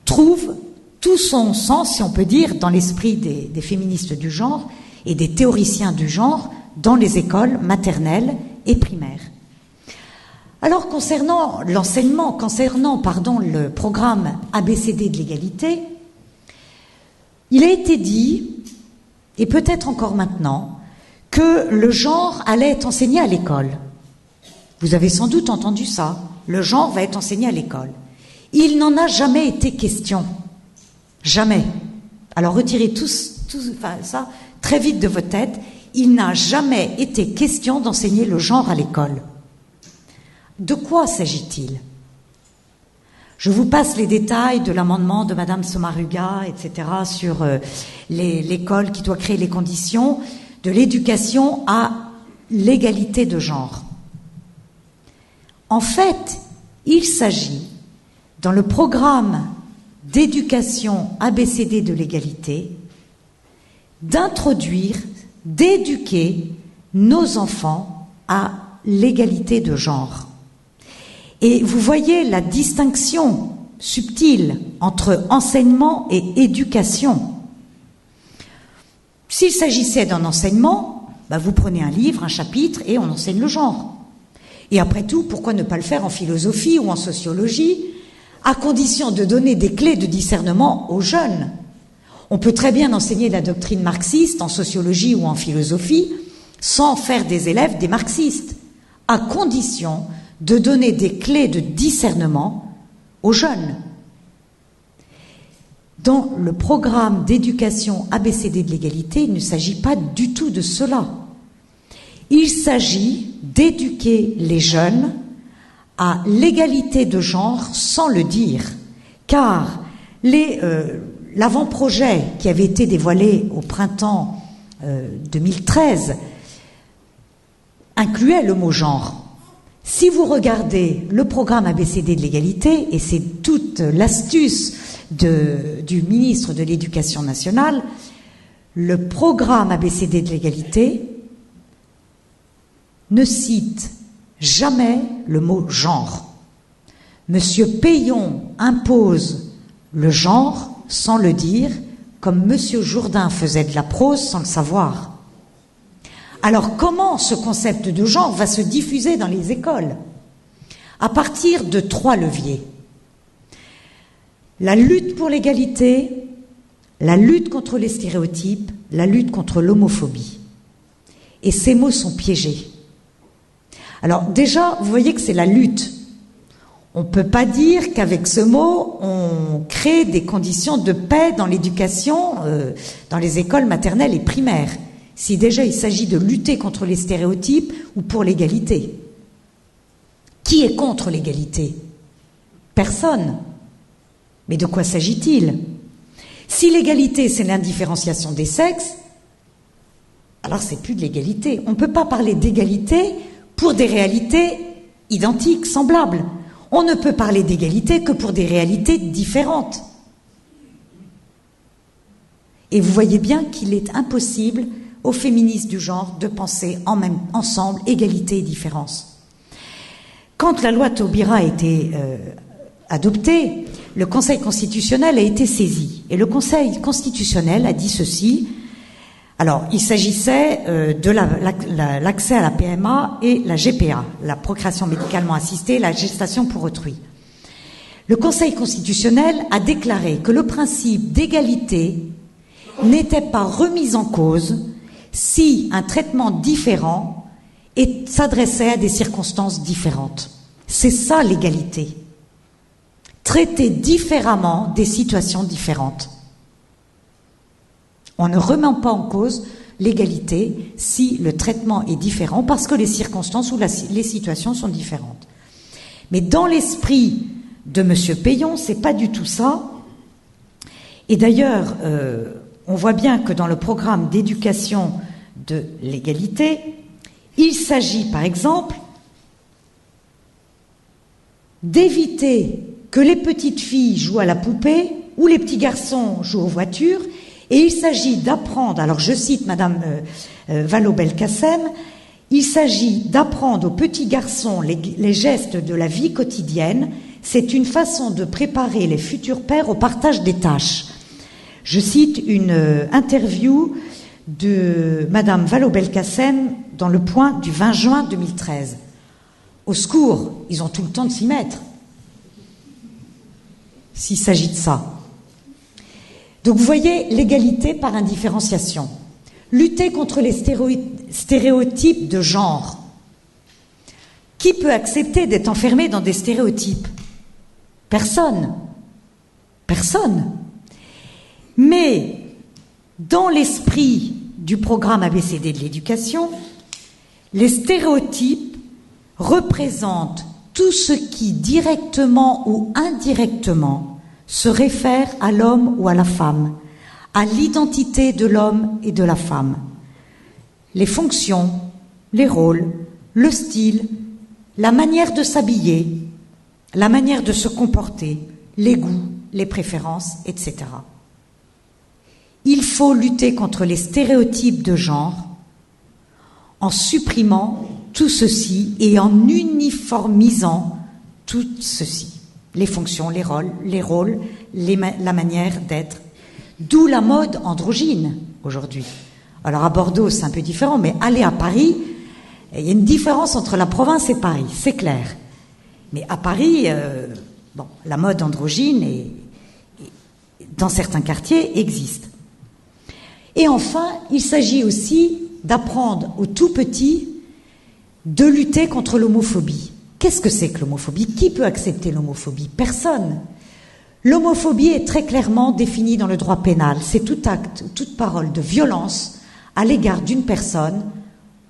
trouve tout son sens, si on peut dire, dans l'esprit des féministes du genre et des théoriciens du genre dans les écoles maternelles et primaires. Alors, concernant le programme ABCD de l'égalité, il a été dit, et peut-être encore maintenant, que le genre allait être enseigné à l'école. Vous avez sans doute entendu ça. Le genre va être enseigné à l'école. Il n'en a jamais été question. Jamais. Alors retirez ça très vite de votre tête. Il n'a jamais été question d'enseigner le genre à l'école. De quoi s'agit-il? Je vous passe les détails de l'amendement de Madame Sommaruga, etc., sur l'école qui doit créer les conditions de l'éducation à l'égalité de genre. En fait, il s'agit, dans le programme d'éducation ABCD de l'égalité, d'introduire, d'éduquer nos enfants à l'égalité de genre. Et vous voyez la distinction subtile entre enseignement et éducation. S'il s'agissait d'un enseignement, vous prenez un livre, un chapitre, et on enseigne le genre. Et après tout, pourquoi ne pas le faire en philosophie ou en sociologie, à condition de donner des clés de discernement aux jeunes? On peut très bien enseigner la doctrine marxiste en sociologie ou en philosophie sans faire des élèves des marxistes, à condition de donner des clés de discernement aux jeunes. Dans le programme d'éducation ABCD de l'égalité, il ne s'agit pas du tout de cela. Il s'agit d'éduquer les jeunes à l'égalité de genre sans le dire, car l'avant-projet qui avait été dévoilé au printemps 2013 incluait le mot genre. Si vous regardez le programme ABCD de l'égalité, et c'est toute l'astuce du ministre de l'Éducation nationale, le programme ABCD de l'égalité ne cite jamais le mot genre. Monsieur Payon impose le genre sans le dire, comme Monsieur Jourdain faisait de la prose sans le savoir. Alors comment ce concept de genre va se diffuser dans les écoles? À partir de 3 leviers. La lutte pour l'égalité, la lutte contre les stéréotypes, la lutte contre l'homophobie. Et ces mots sont piégés. Alors déjà, vous voyez que c'est la lutte. On ne peut pas dire qu'avec ce mot, on crée des conditions de paix dans l'éducation, dans les écoles maternelles et primaires. Si déjà il s'agit de lutter contre les stéréotypes ou pour l'égalité. Qui est contre l'égalité? Personne. Mais de quoi s'agit-il? Si l'égalité, c'est l'indifférenciation des sexes, alors c'est plus de l'égalité. On ne peut pas parler d'égalité pour des réalités identiques, semblables. On ne peut parler d'égalité que pour des réalités différentes. Et vous voyez bien qu'il est impossible aux féministes du genre de penser ensemble égalité et différence. Quand la loi Taubira a été adoptée, le Conseil constitutionnel a été saisi. Et le Conseil constitutionnel a dit ceci. Alors, il s'agissait de l'accès à la PMA et la GPA, la procréation médicalement assistée, la gestation pour autrui. Le Conseil constitutionnel a déclaré que le principe d'égalité n'était pas remis en cause si un traitement différent s'adressait à des circonstances différentes. C'est ça l'égalité. Traiter différemment des situations différentes. On ne remet pas en cause l'égalité si le traitement est différent parce que les circonstances ou les situations sont différentes. Mais dans l'esprit de M. Peillon, c'est pas du tout ça. Et d'ailleurs, on voit bien que dans le programme d'éducation de l'égalité, il s'agit par exemple d'éviter que les petites filles jouent à la poupée ou les petits garçons jouent aux voitures, et il s'agit d'apprendre, alors je cite Madame Vallaud-Belkacem, il s'agit d'apprendre aux petits garçons les gestes de la vie quotidienne, c'est une façon de préparer les futurs pères au partage des tâches. Je cite une interview de Madame Vallaud-Belkacem dans Le Point du 20 juin 2013. Au secours, ils ont tout le temps de s'y mettre, s'il s'agit de ça. Donc vous voyez, l'égalité par indifférenciation. Lutter contre les stéréotypes de genre. Qui peut accepter d'être enfermé dans des stéréotypes? Personne. Personne. Mais dans l'esprit du programme ABCD de l'éducation, les stéréotypes représentent tout ce qui, directement ou indirectement, se réfère à l'homme ou à la femme, à l'identité de l'homme et de la femme. Les fonctions, les rôles, le style, la manière de s'habiller, la manière de se comporter, les goûts, les préférences, etc. Il faut lutter contre les stéréotypes de genre en supprimant tout ceci et en uniformisant tout ceci. Les fonctions, les rôles, la manière d'être. D'où la mode androgyne aujourd'hui. Alors à Bordeaux, c'est un peu différent, mais aller à Paris, il y a une différence entre la province et Paris, c'est clair. Mais à Paris, la mode androgyne, dans certains quartiers, existe. Et enfin, il s'agit aussi d'apprendre aux tout petits de lutter contre l'homophobie. Qu'est-ce que c'est que l'homophobie? Qui peut accepter l'homophobie? Personne. L'homophobie est très clairement définie dans le droit pénal. C'est tout acte, toute parole de violence à l'égard d'une personne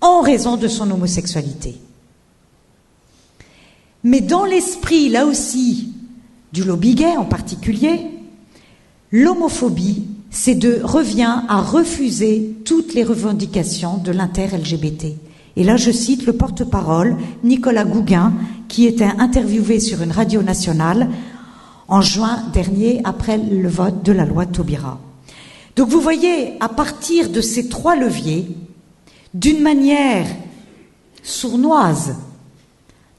en raison de son homosexualité. Mais dans l'esprit, là aussi, du lobby gay en particulier, l'homophobie revient à refuser toutes les revendications de l'inter-LGBT. Et là, je cite le porte-parole, Nicolas Gouguin, qui était interviewé sur une radio nationale en juin dernier, après le vote de la loi Taubira. Donc vous voyez, à partir de ces trois leviers, d'une manière sournoise,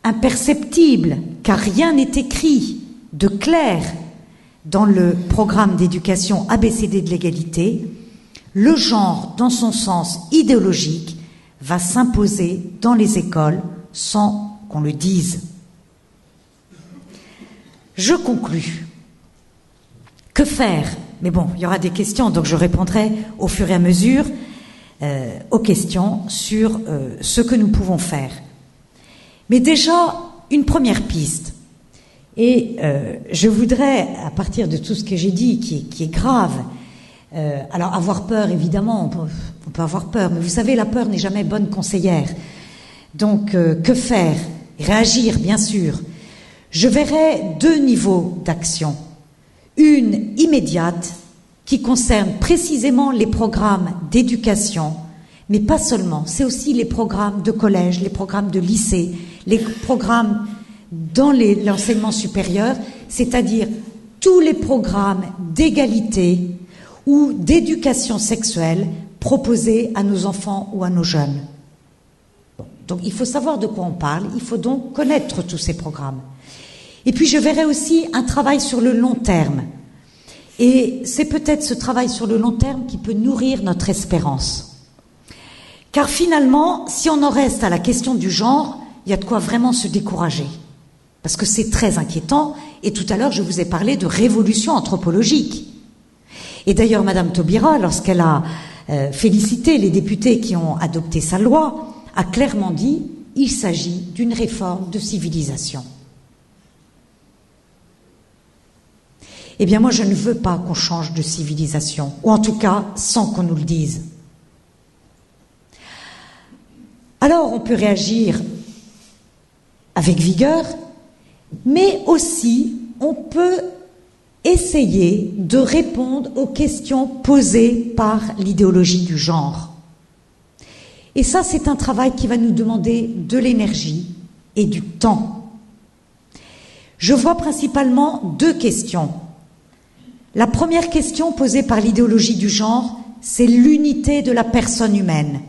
imperceptible, car rien n'est écrit de clair dans le programme d'éducation ABCD de l'égalité, le genre, dans son sens idéologique, va s'imposer dans les écoles sans qu'on le dise. Je conclus. Que faire? Mais bon, il y aura des questions, donc je répondrai au fur et à mesure aux questions sur ce que nous pouvons faire. Mais déjà, une première piste. Et je voudrais, à partir de tout ce que j'ai dit, qui est grave, alors avoir peur, évidemment, on peut avoir peur, mais vous savez, la peur n'est jamais bonne conseillère. Donc, que faire? Réagir, bien sûr. Je verrai deux niveaux d'action. Une immédiate, qui concerne précisément les programmes d'éducation, mais pas seulement, c'est aussi les programmes de collège, les programmes de lycée, les programmes dans l'enseignement supérieur, c'est-à-dire tous les programmes d'égalité ou d'éducation sexuelle proposés à nos enfants ou à nos jeunes. Bon, donc il faut savoir de quoi on parle, il faut donc connaître tous ces programmes. Et puis je verrai aussi un travail sur le long terme. Et c'est peut-être ce travail sur le long terme qui peut nourrir notre espérance. Car finalement, si on en reste à la question du genre, il y a de quoi vraiment se décourager. Parce que c'est très inquiétant, et tout à l'heure je vous ai parlé de révolution anthropologique. Et d'ailleurs Madame Taubira, lorsqu'elle a félicité les députés qui ont adopté sa loi, a clairement dit « il s'agit d'une réforme de civilisation ». Eh bien moi je ne veux pas qu'on change de civilisation, ou en tout cas sans qu'on nous le dise. Alors on peut réagir avec vigueur, mais aussi on peut essayer de répondre aux questions posées par l'idéologie du genre. Et ça, c'est un travail qui va nous demander de l'énergie et du temps. Je vois principalement deux questions. La première question posée par l'idéologie du genre, c'est l'unité de la personne humaine.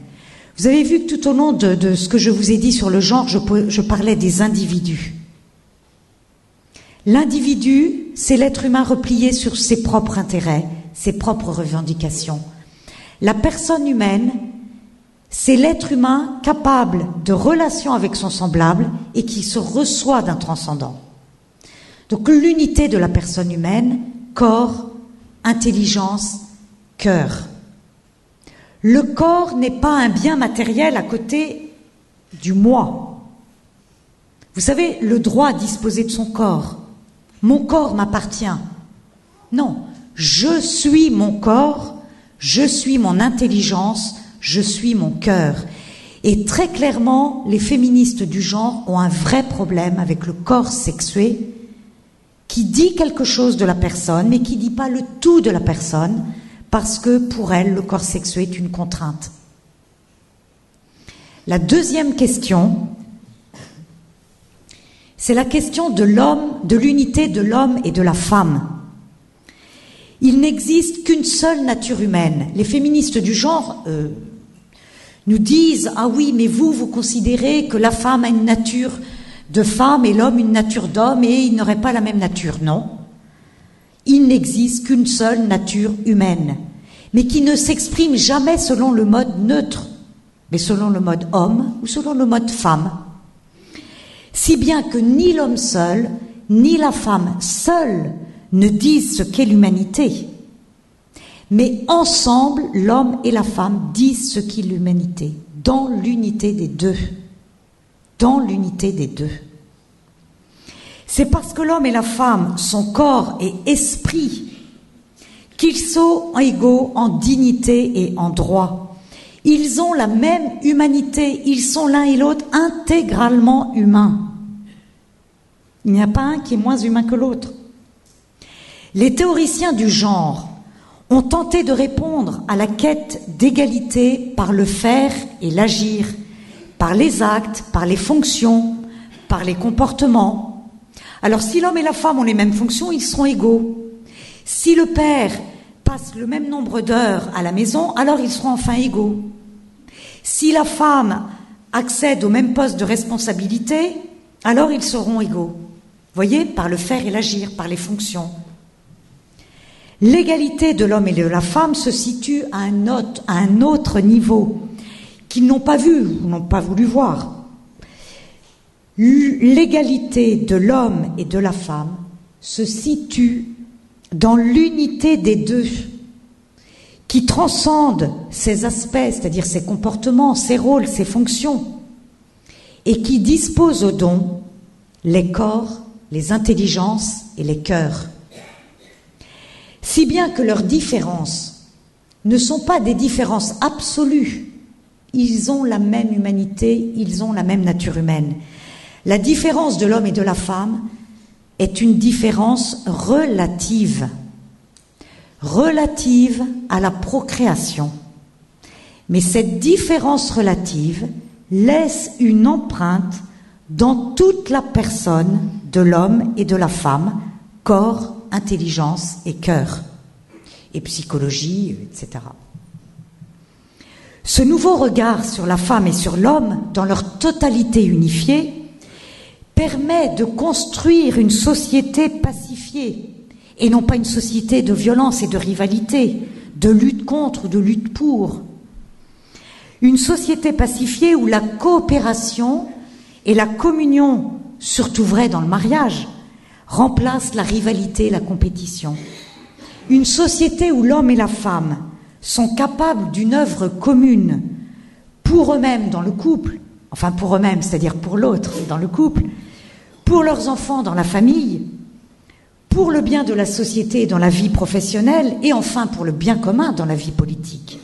Vous avez vu que tout au long de ce que je vous ai dit sur le genre, je parlais des individus. L'individu, c'est l'être humain replié sur ses propres intérêts, ses propres revendications. La personne humaine, c'est l'être humain capable de relation avec son semblable et qui se reçoit d'un transcendant. Donc l'unité de la personne humaine, corps, intelligence, cœur. Le corps n'est pas un bien matériel à côté du moi. Vous savez, le droit à disposer de son corps. Mon corps m'appartient. Non, je suis mon corps, je suis mon intelligence, je suis mon cœur. Et très clairement, les féministes du genre ont un vrai problème avec le corps sexué qui dit quelque chose de la personne, mais qui ne dit pas le tout de la personne, parce que pour elles, le corps sexué est une contrainte. La deuxième question, c'est la question de l'homme, de l'unité de l'homme et de la femme. Il n'existe qu'une seule nature humaine. Les féministes du genre nous disent « Ah oui, mais vous considérez que la femme a une nature de femme et l'homme une nature d'homme et ils n'auraient pas la même nature. » Non. Il n'existe qu'une seule nature humaine, mais qui ne s'exprime jamais selon le mode neutre, mais selon le mode homme ou selon le mode femme. Si bien que ni l'homme seul, ni la femme seule ne disent ce qu'est l'humanité. Mais ensemble, l'homme et la femme disent ce qu'est l'humanité, dans l'unité des deux. Dans l'unité des deux. C'est parce que l'homme et la femme sont corps et esprit qu'ils sont égaux en dignité et en droit. Ils ont la même humanité, ils sont l'un et l'autre intégralement humains. Il n'y a pas un qui est moins humain que l'autre. Les théoriciens du genre ont tenté de répondre à la quête d'égalité par le faire et l'agir, par les actes, par les fonctions, par les comportements. Alors si l'homme et la femme ont les mêmes fonctions, ils seront égaux. Si le père passe le même nombre d'heures à la maison, alors ils seront enfin égaux. Si la femme accède au même poste de responsabilité, alors ils seront égaux. Voyez, par le faire et l'agir, par les fonctions. L'égalité de l'homme et de la femme se situe à un autre niveau qu'ils n'ont pas vu ou n'ont pas voulu voir. L'égalité de l'homme et de la femme se situe dans l'unité des deux, qui transcende ces aspects, c'est-à-dire ces comportements, ces rôles, ces fonctions, et qui dispose aux dons les corps, les intelligences et les cœurs. Si bien que leurs différences ne sont pas des différences absolues, ils ont la même humanité, ils ont la même nature humaine. La différence de l'homme et de la femme est une différence relative à la procréation. Mais cette différence relative laisse une empreinte dans toute la personne de l'homme et de la femme, corps, intelligence et cœur, et psychologie, etc. Ce nouveau regard sur la femme et sur l'homme, dans leur totalité unifiée, permet de construire une société pacifiée, et non pas une société de violence et de rivalité, de lutte contre ou de lutte pour. Une société pacifiée où la coopération et la communion, surtout vrai dans le mariage, remplacent la rivalité et la compétition. Une société où l'homme et la femme sont capables d'une œuvre commune pour eux-mêmes dans le couple, enfin pour eux-mêmes, c'est-à-dire pour l'autre dans le couple, pour leurs enfants dans la famille, pour le bien de la société et dans la vie professionnelle, et enfin pour le bien commun dans la vie politique.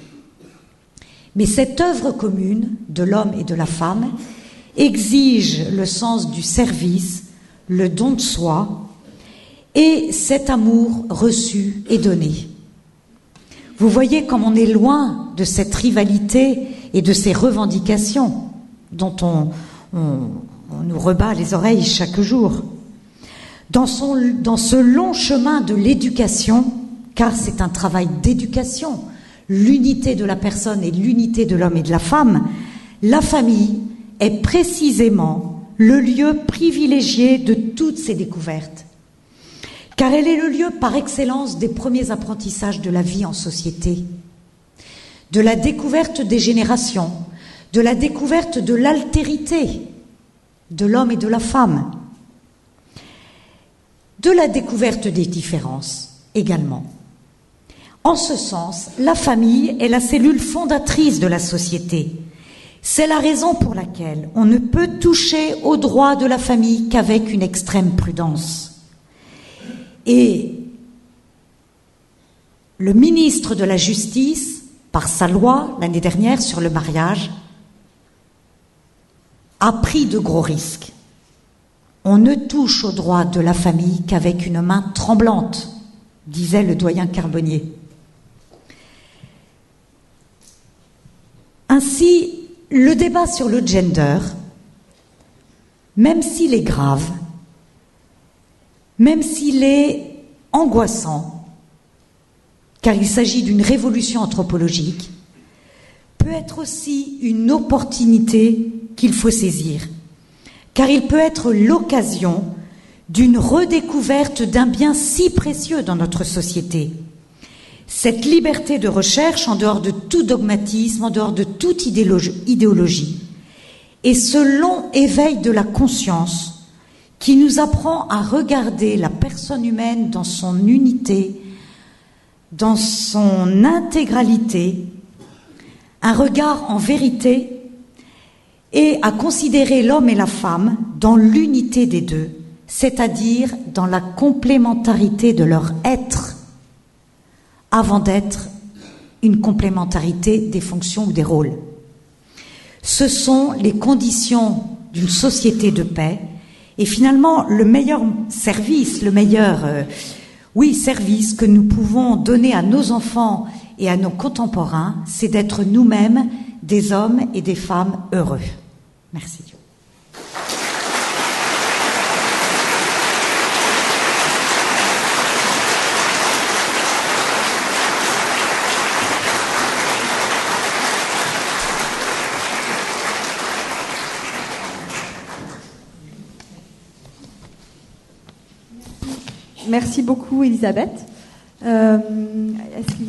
Mais cette œuvre commune de l'homme et de la femme exige le sens du service, le don de soi et cet amour reçu et donné. Vous voyez comme on est loin de cette rivalité et de ces revendications dont on nous rebat les oreilles chaque jour. Dans ce long chemin de l'éducation, car c'est un travail d'éducation, l'unité de la personne et l'unité de l'homme et de la femme, la famille est précisément le lieu privilégié de toutes ces découvertes. Car elle est le lieu par excellence des premiers apprentissages de la vie en société, de la découverte des générations, de la découverte de l'altérité de l'homme et de la femme, de la découverte des différences également. En ce sens, la famille est la cellule fondatrice de la société. C'est la raison pour laquelle on ne peut toucher aux droits de la famille qu'avec une extrême prudence. Et le ministre de la Justice, par sa loi l'année dernière sur le mariage, a pris de gros risques. On ne touche aux droits de la famille qu'avec une main tremblante, disait le doyen Carbonnier. Ainsi, le débat sur le gender, même s'il est grave, même s'il est angoissant, car il s'agit d'une révolution anthropologique, peut être aussi une opportunité qu'il faut saisir, car il peut être l'occasion d'une redécouverte d'un bien si précieux dans notre société. Cette liberté de recherche en dehors de tout dogmatisme, en dehors de toute idéologie, et ce long éveil de la conscience qui nous apprend à regarder la personne humaine dans son unité, dans son intégralité, un regard en vérité, et à considérer l'homme et la femme dans l'unité des deux, c'est-à-dire dans la complémentarité de leur être, avant d'être une complémentarité des fonctions ou des rôles. Ce sont les conditions d'une société de paix, et finalement le meilleur service, service que nous pouvons donner à nos enfants et à nos contemporains, c'est d'être nous-mêmes des hommes et des femmes heureux. Merci. Merci beaucoup, Elisabeth. Est-ce qu'il y a